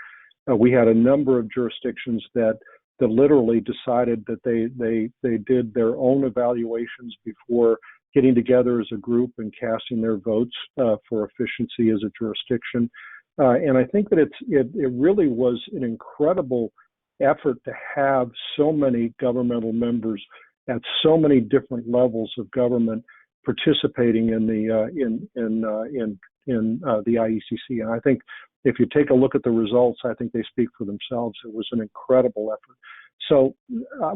We had a number of jurisdictions that literally decided that they did their own evaluations before getting together as a group and casting their votes for efficiency as a jurisdiction. And I think that it really was an incredible effort to have so many governmental members at so many different levels of government participating in the IECC. And I think if you take a look at the results, I think they speak for themselves. It was an incredible effort. So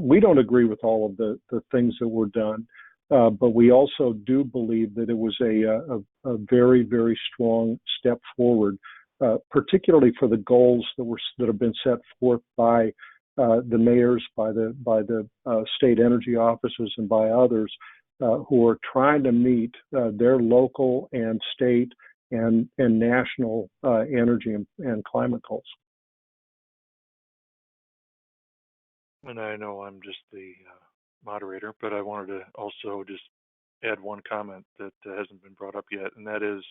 we don't agree with all of the things that were done, but we also do believe that it was a very, very strong step forward, particularly for the goals that have been set forth by the mayors, by the state energy offices, and by others who are trying to meet their local and state and national energy and climate goals. And I know I'm just the moderator, but I wanted to also just add one comment that hasn't been brought up yet, and that is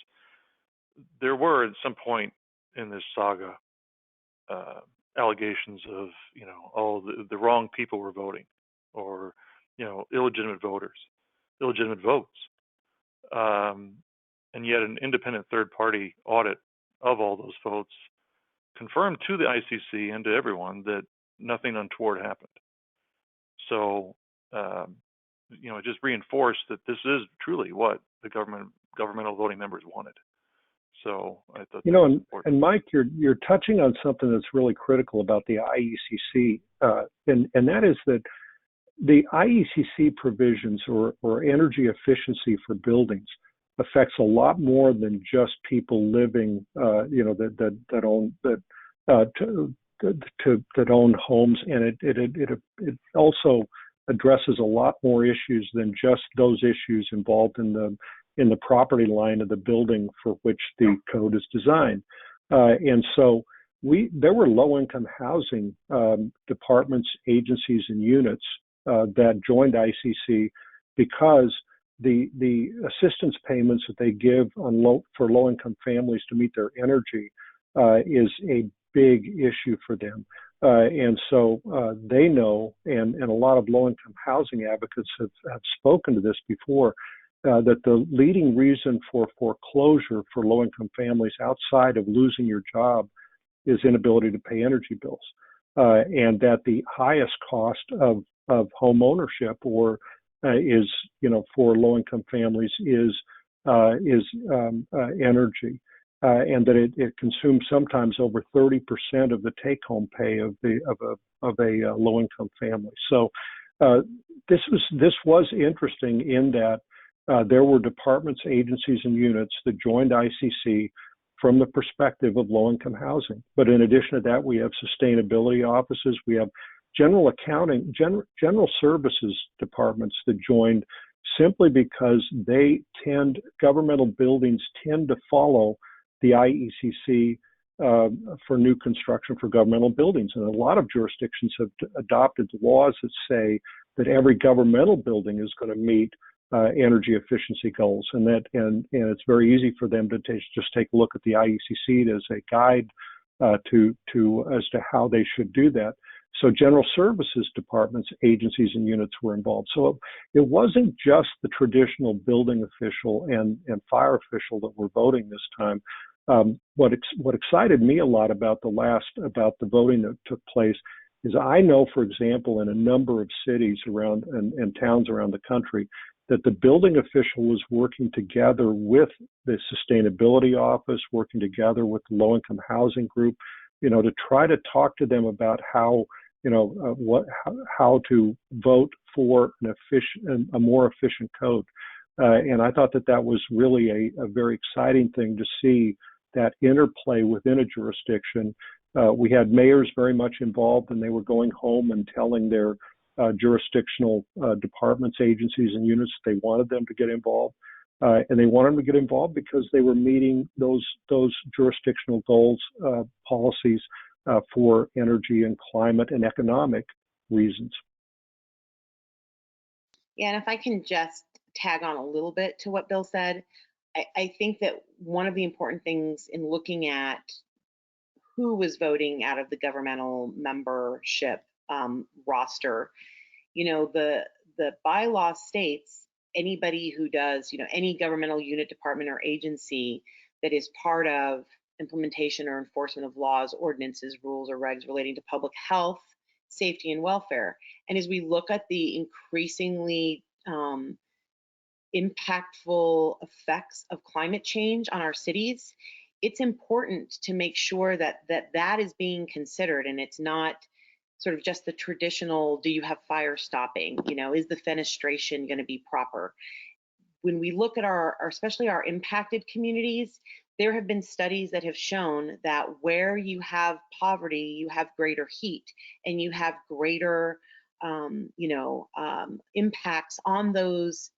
there were at some point in this saga allegations of, the wrong people were voting, or, illegitimate votes. And yet an independent third-party audit of all those votes confirmed to the ICC and to everyone that nothing untoward happened. So, it just reinforced that this is truly what the governmental voting members wanted. So I thought, and Mike, you're touching on something that's really critical about the IECC, and that is that the IECC provisions or energy efficiency for buildings affects a lot more than just people living, that own homes, and it also addresses a lot more issues than just those issues involved in the property line of the building for which the code is designed. And so there were low-income housing departments, agencies, and units that joined ICC because the assistance payments that they give for low-income families to meet their energy is a big issue for them. And so they know, and a lot of low-income housing advocates have spoken to this before, that the leading reason for foreclosure for low-income families outside of losing your job is inability to pay energy bills, and that the highest cost of home ownership is for low-income families is energy, and that it consumes sometimes over 30% of the take-home pay of a low-income family. So this was interesting in that. There were departments, agencies, and units that joined ICC from the perspective of low-income housing. But in addition to that, we have sustainability offices. We have general accounting, general services departments that joined simply because governmental buildings tend to follow the IECC for new construction for governmental buildings. And a lot of jurisdictions have adopted laws that say that every governmental building is going to meet energy efficiency goals, and it's very easy for them to just take a look at the IECC as a guide as to how they should do that. So general services departments, agencies, and units were involved. So it wasn't just the traditional building official and fire official that were voting this time. What excited me a lot about the voting that took place is I know, for example, in a number of cities around and towns around the country, that the building official was working together with the sustainability office, working together with the low-income housing group, to try to talk to them about how, how to vote for a more efficient code. And I thought that was really a very exciting thing to see, that interplay within a jurisdiction. We had mayors very much involved, and they were going home and telling their jurisdictional departments, agencies, and units they wanted them to get involved. And they wanted them to get involved because they were meeting those jurisdictional goals, policies for energy and climate and economic reasons. Yeah, and if I can just tag on a little bit to what Bill said, I think that one of the important things in looking at who was voting out of the governmental membership roster, the bylaw states anybody who does, any governmental unit, department, or agency that is part of implementation or enforcement of laws, ordinances, rules, or regs relating to public health, safety, and welfare. And as we look at the increasingly impactful effects of climate change on our cities, it's important to make sure that is being considered, and it's not sort of just the traditional, do you have fire stopping? Is the fenestration going to be proper? When we look at especially our impacted communities, there have been studies that have shown that where you have poverty, you have greater heat, and you have greater impacts on those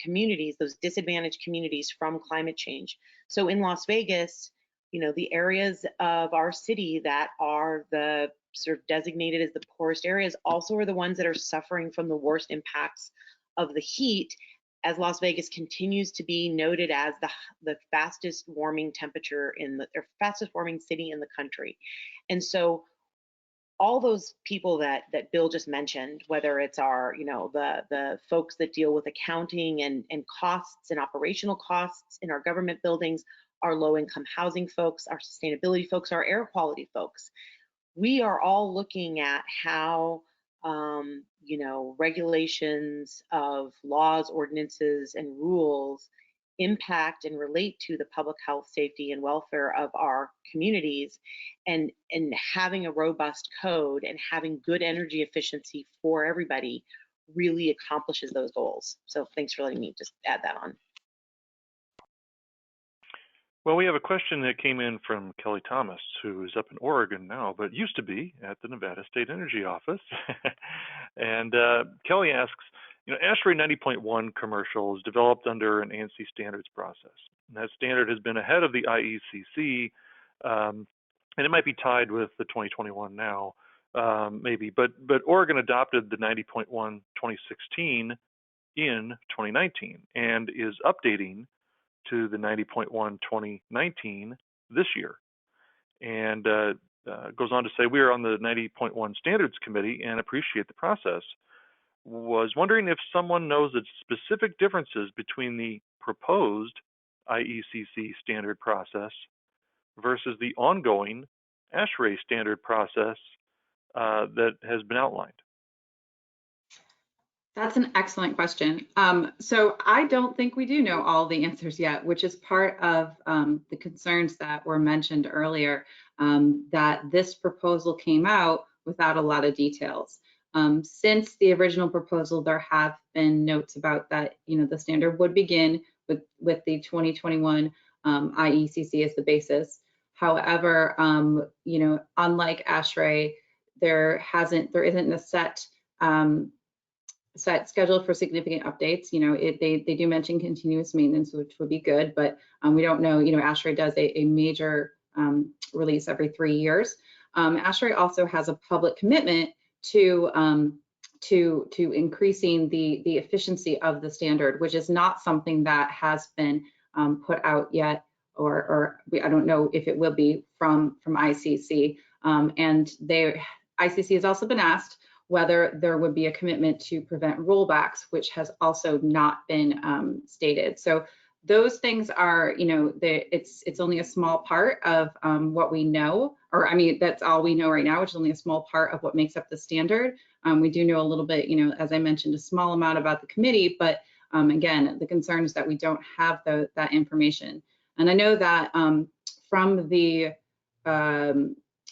communities, those disadvantaged communities from climate change. So in Las Vegas, the areas of our city that are the sort of designated as the poorest areas also are the ones that are suffering from the worst impacts of the heat, as Las Vegas continues to be noted as the fastest warming temperature or fastest warming city in the country. And so all those people that Bill just mentioned, whether it's our, the folks that deal with accounting and costs and operational costs in our government buildings, our low-income housing folks, our sustainability folks, our air quality folks, we are all looking at how regulations of laws, ordinances, and rules impact and relate to the public health, safety, and welfare of our communities, and having a robust code and having good energy efficiency for everybody really accomplishes those goals. So thanks for letting me just add that on. Well, we have a question that came in from Kelly Thomas, who is up in Oregon now, but used to be at the Nevada State Energy Office. And Kelly asks, ASHRAE 90.1 commercial is developed under an ANSI standards process. And that standard has been ahead of the IECC, and it might be tied with the 2021 now, maybe. But Oregon adopted the 90.1 2016 in 2019 and is updating to the 90.1 2019 this year. And goes on to say, we are on the 90.1 Standards Committee and appreciate the process. Was wondering if someone knows the specific differences between the proposed IECC standard process versus the ongoing ASHRAE standard process that has been outlined. That's an excellent question. So I don't think we do know all the answers yet, which is part of the concerns that were mentioned earlier, that this proposal came out without a lot of details. Since the original proposal, there have been notes about that, the standard would begin with the 2021 IECC as the basis. However, unlike ASHRAE, there isn't a set schedule for significant updates. They do mention continuous maintenance, which would be good, but we don't know. ASHRAE does a major release every 3 years. ASHRAE also has a public commitment to increasing the efficiency of the standard, which is not something that has been put out yet, or I don't know if it will be from ICC. And ICC has also been asked whether there would be a commitment to prevent rollbacks, which has also not been stated. So those things are, it's only a small part of what we know, or that's all we know right now, which is only a small part of what makes up the standard. We do know a little bit, as I mentioned, a small amount about the committee, but again, the concern is that we don't have that information. And I know that from the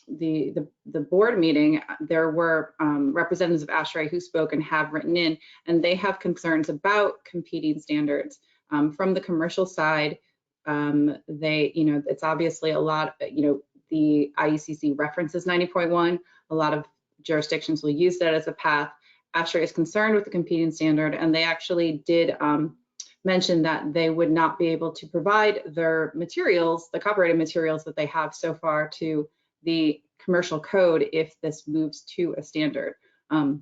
the board meeting, there were representatives of ASHRAE who spoke and have written in, and they have concerns about competing standards from the commercial side. It's obviously a lot, the IECC references 90.1. A lot of jurisdictions will use that as a path. ASHRAE is concerned with the competing standard, and they actually did mention that they would not be able to provide their materials, the copyrighted materials that they have so far, to the commercial code if this moves to a standard. And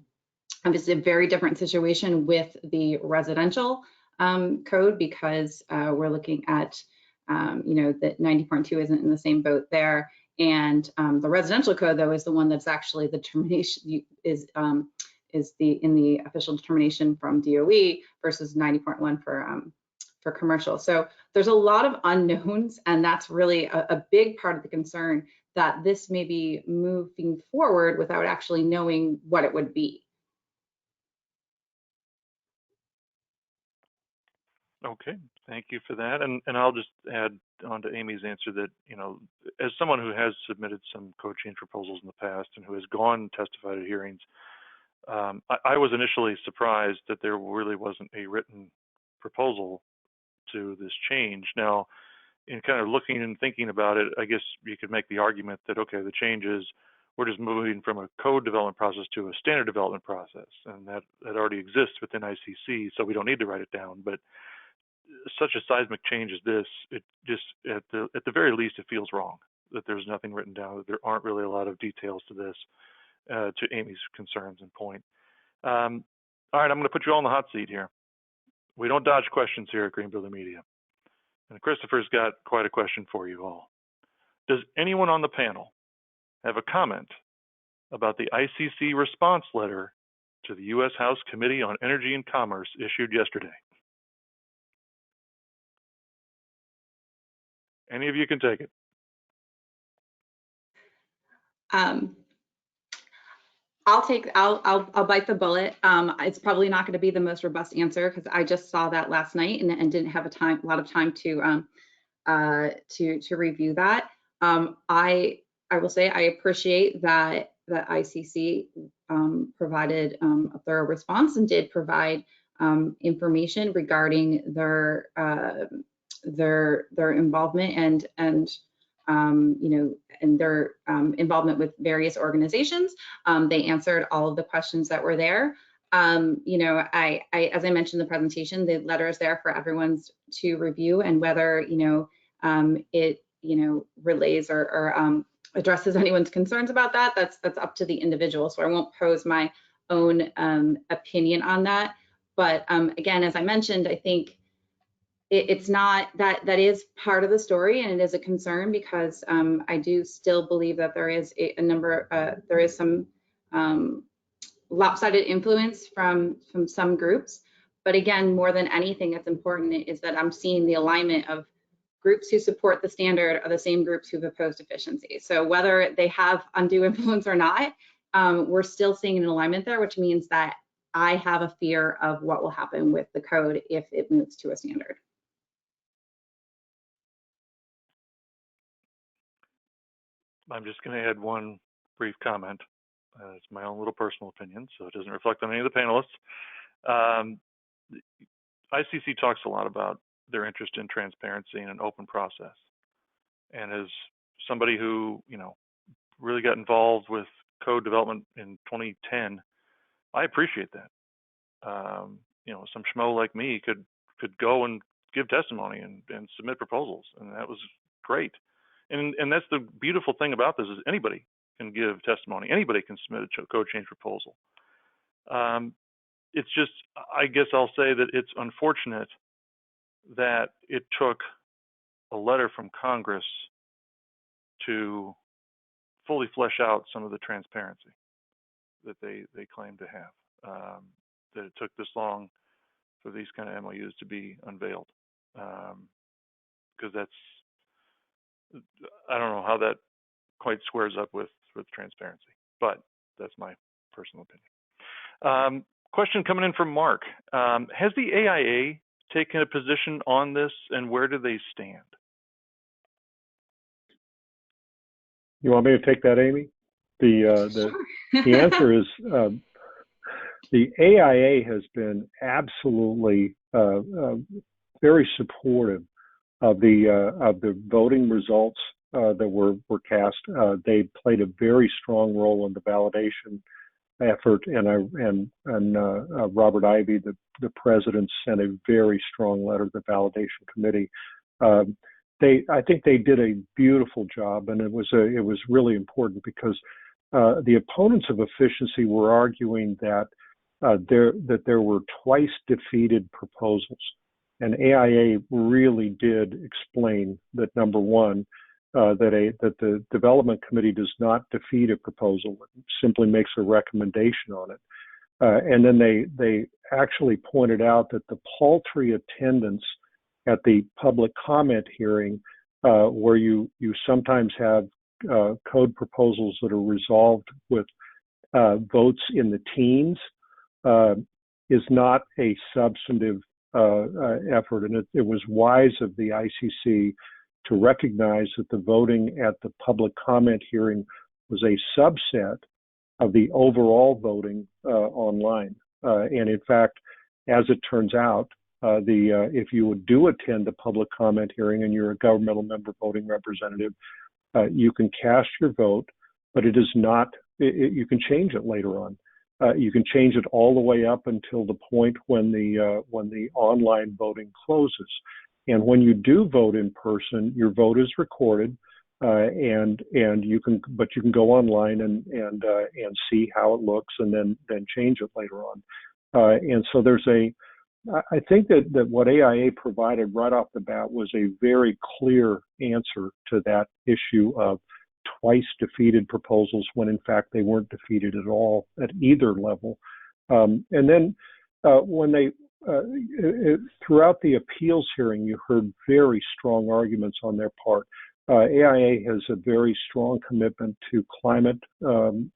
this is a very different situation with the residential code, because we're looking at, that 90.2 isn't in the same boat there. And the residential code, though, is the one that's actually the determination is in the official determination from DOE versus 90.1 for commercial. So there's a lot of unknowns, and that's really a big part of the concern, that this may be moving forward without actually knowing what it would be. Okay, thank you for that. And I'll just add on to Amy's answer that, as someone who has submitted some code change proposals in the past and who has gone and testified at hearings, I was initially surprised that there really wasn't a written proposal to this change. Now, in kind of looking and thinking about it, I guess you could make the argument that, okay, the change is we're just moving from a code development process to a standard development process, and that already exists within ICC, so we don't need to write it down. But such a seismic change as this, it just, at the very least, it feels wrong that there's nothing written down, that there aren't really a lot of details to this, to Amy's concerns and point. All right, I'm going to put you all in the hot seat here. We don't dodge questions here at Green Building Media. And Christopher's got quite a question for you all. Does anyone on the panel have a comment about the ICC response letter to the U.S. House Committee on Energy and Commerce issued yesterday? Any of you can take it. I'll bite the bullet. It's probably not going to be the most robust answer, because I just saw that last night and didn't have a lot of time to review that. I will say I appreciate that the ICC provided a thorough response and did provide information regarding their involvement and their involvement with various organizations. They answered all of the questions that were there. As I mentioned in the presentation, the letter is there for everyone's to review, and whether it relays or addresses anyone's concerns about that, that's up to the individual. So I won't pose my own opinion on that. But again, as I mentioned, I think it's not that is part of the story, and it is a concern, because I do still believe that there is there is some lopsided influence from some groups. But again, more than anything that's important is that I'm seeing the alignment of groups who support the standard are the same groups who've opposed efficiency. So whether they have undue influence or not, we're still seeing an alignment there, which means that I have a fear of what will happen with the code if it moves to a standard. I'm just going to add one brief comment. It's my own little personal opinion, so it doesn't reflect on any of the panelists. ICC talks a lot about their interest in transparency and an open process. And as somebody who, really got involved with code development in 2010, I appreciate that. Some schmo like me could go and give testimony and submit proposals, and that was great. And that's the beautiful thing about this, is anybody can give testimony. Anybody can submit a code change proposal. It's just, I guess I'll say that it's unfortunate that it took a letter from Congress to fully flesh out some of the transparency that they claim to have. That it took this long for these kind of MOUs to be unveiled. Because I don't know how that quite squares up with transparency, but that's my personal opinion. Question coming in from Mark. Has the AIA taken a position on this, and where do they stand? You want me to take that, Amy? The answer is the AIA has been absolutely very supportive of the voting results that were cast. They played a very strong role in the validation effort, and Robert Ivey, the president, sent a very strong letter to the validation committee. I think they did a beautiful job, and it was really important because the opponents of efficiency were arguing that there were twice defeated proposals, and AIA really did explain that, number one, that the development committee does not defeat a proposal; it simply makes a recommendation on it. And then they actually pointed out that the paltry attendance at the public comment hearing, where you sometimes have code proposals that are resolved with votes in the teens, is not a substantive effort. And it was wise of the ICC to recognize that the voting at the public comment hearing was a subset of the overall voting online. And in fact, as it turns out, if you do attend the public comment hearing and you're a governmental member voting representative, you can cast your vote, but it is not, you can change it later on. You can change it all the way up until the point when the online voting closes. And when you do vote in person, your vote is recorded, and you can go online and see how it looks, and then change it later on. And so I think that what AIA provided right off the bat was a very clear answer to that issue of twice defeated proposals when in fact they weren't defeated at all at either level. And then when they throughout the appeals hearing, you heard very strong arguments on their part. AIA has a very strong commitment to climate and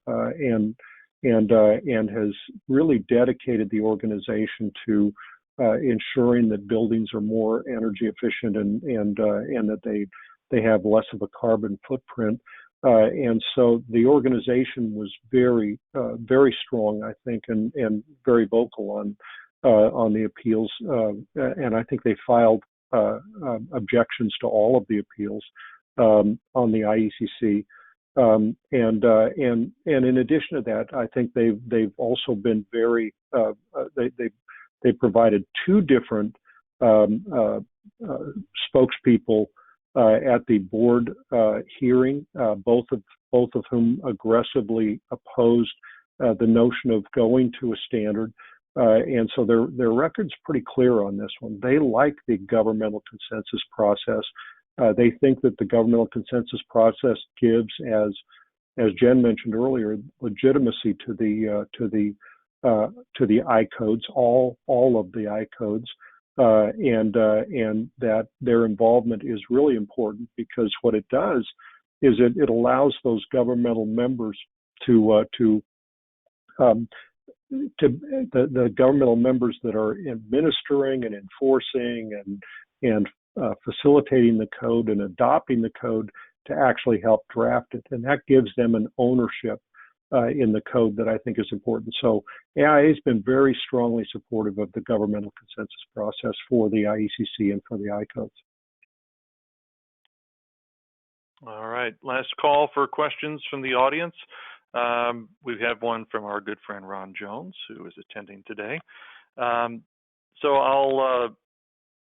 has really dedicated the organization to ensuring that buildings are more energy efficient and that they have less of a carbon footprint. And so the organization was very strong, I think, and very vocal on the appeals. And I think they filed objections to all of the appeals on the IECC. And in addition to that, I think they've also been very they provided two different spokespeople at the board hearing, both of whom aggressively opposed the notion of going to a standard. And so their record's pretty clear on this one. They like the governmental consensus process. They think that the governmental consensus process gives, as Jen mentioned earlier, legitimacy to the I codes, all of the I codes, and that their involvement is really important, because what it does is it allows those governmental members the governmental members that are administering and enforcing and facilitating the code and adopting the code to actually help draft it, and that gives them an ownership in the code that I think is important. So AIA has been very strongly supportive of the governmental consensus process for the IECC and for the I codes. All right, last call for questions from the audience. We have one from our good friend Ron Jones, who is attending today. So I'll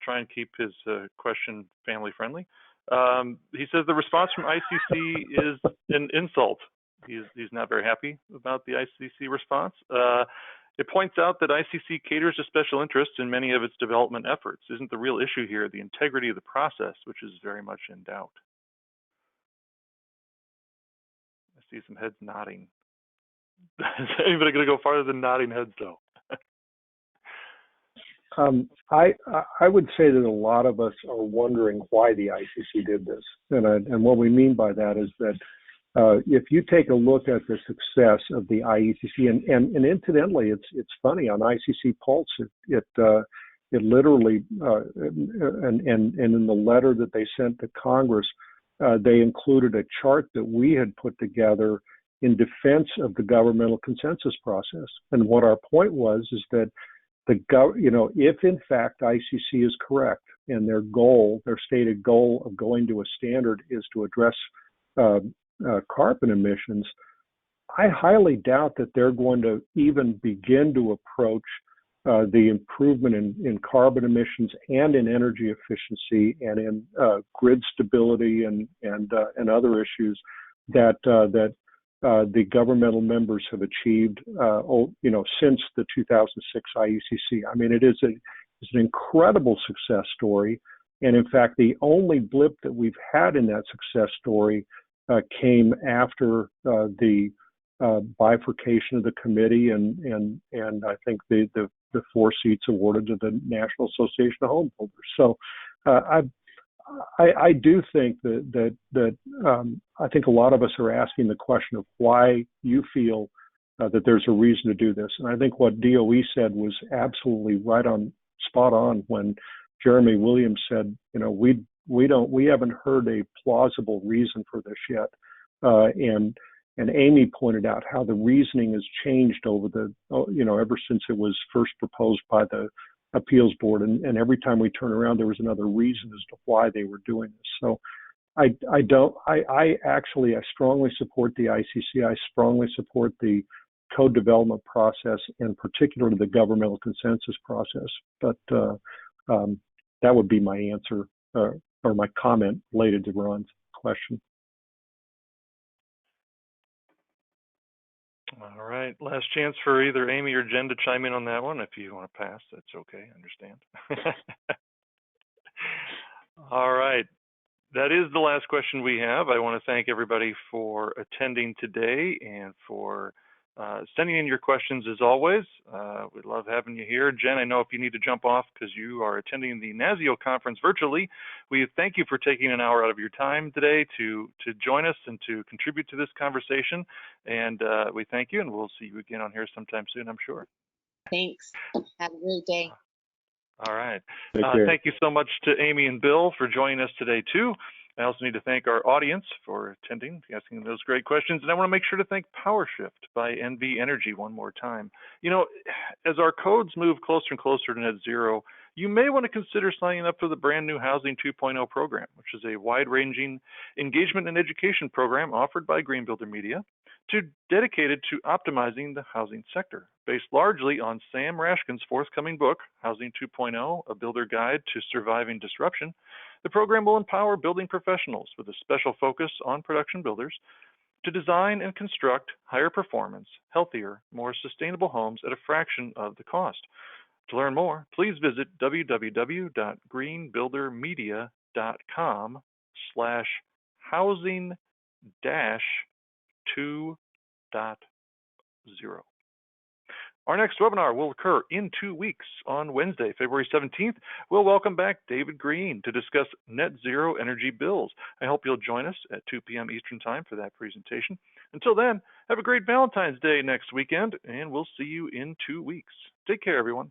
try and keep his question family friendly. He says the response from ICC is an insult. He's not very happy about the ICC response. It points out that ICC caters to special interests in many of its development efforts. Isn't the real issue here the integrity of the process, which is very much in doubt? I see some heads nodding. Is anybody going to go farther than nodding heads, though? I would say that a lot of us are wondering why the ICC did this, and what we mean by that is that if you take a look at the success of the IECC, and incidentally, it's funny, on ICC Pulse, it literally and in the letter that they sent to Congress, they included a chart that we had put together in defense of the governmental consensus process. And what our point was is that if in fact ICC is correct and their stated goal of going to a standard is to address carbon emissions, I highly doubt that they're going to even begin to approach the improvement in carbon emissions and in energy efficiency and in grid stability and other issues that the governmental members have achieved, since the 2006 IECC. I mean, it's an incredible success story, and in fact, the only blip that we've had in that success story came after the bifurcation of the committee, and I think the 4 seats awarded to the National Association of Home Builders. So I do think that I think a lot of us are asking the question of why you feel that there's a reason to do this. And I think what DOE said was absolutely spot on when Jeremy Williams said, we haven't heard a plausible reason for this yet. And Amy pointed out how the reasoning has changed over ever since it was first proposed by the appeals board, and every time we turn around, there was another reason as to why they were doing this. So I strongly support the ICC. I strongly support the code development process, and particularly the governmental consensus process. But that would be my answer or my comment related to Ron's question. All right. Last chance for either Amy or Jen to chime in on that one. If you want to pass, that's okay. I understand. All right. That is the last question we have. I want to thank everybody for attending today and for sending in your questions as always. We love having you here. Jen, I know if you need to jump off because you are attending the NASIO conference virtually, we thank you for taking an hour out of your time today to join us and to contribute to this conversation. And we thank you, and we'll see you again on here sometime soon, I'm sure. Thanks. Have a great day. All right. Thank you so much to Amy and Bill for joining us today, too. I also need to thank our audience for attending, asking those great questions. And I want to make sure to thank PowerShift by NV Energy one more time. As our codes move closer and closer to net zero, you may want to consider signing up for the brand new Housing 2.0 program, which is a wide-ranging engagement and education program offered by Green Builder Media, dedicated to optimizing the housing sector, based largely on Sam Rashkin's forthcoming book, Housing 2.0, A Builder Guide to Surviving Disruption. The program will empower building professionals with a special focus on production builders to design and construct higher performance, healthier, more sustainable homes at a fraction of the cost. To learn more, please visit www.greenbuildermedia.com/housing-2.0. Our next webinar will occur in 2 weeks on Wednesday, February 17th. We'll welcome back David Green to discuss net zero energy bills. I hope you'll join us at 2 p.m. Eastern Time for that presentation. Until then, have a great Valentine's Day next weekend, and we'll see you in 2 weeks. Take care, everyone.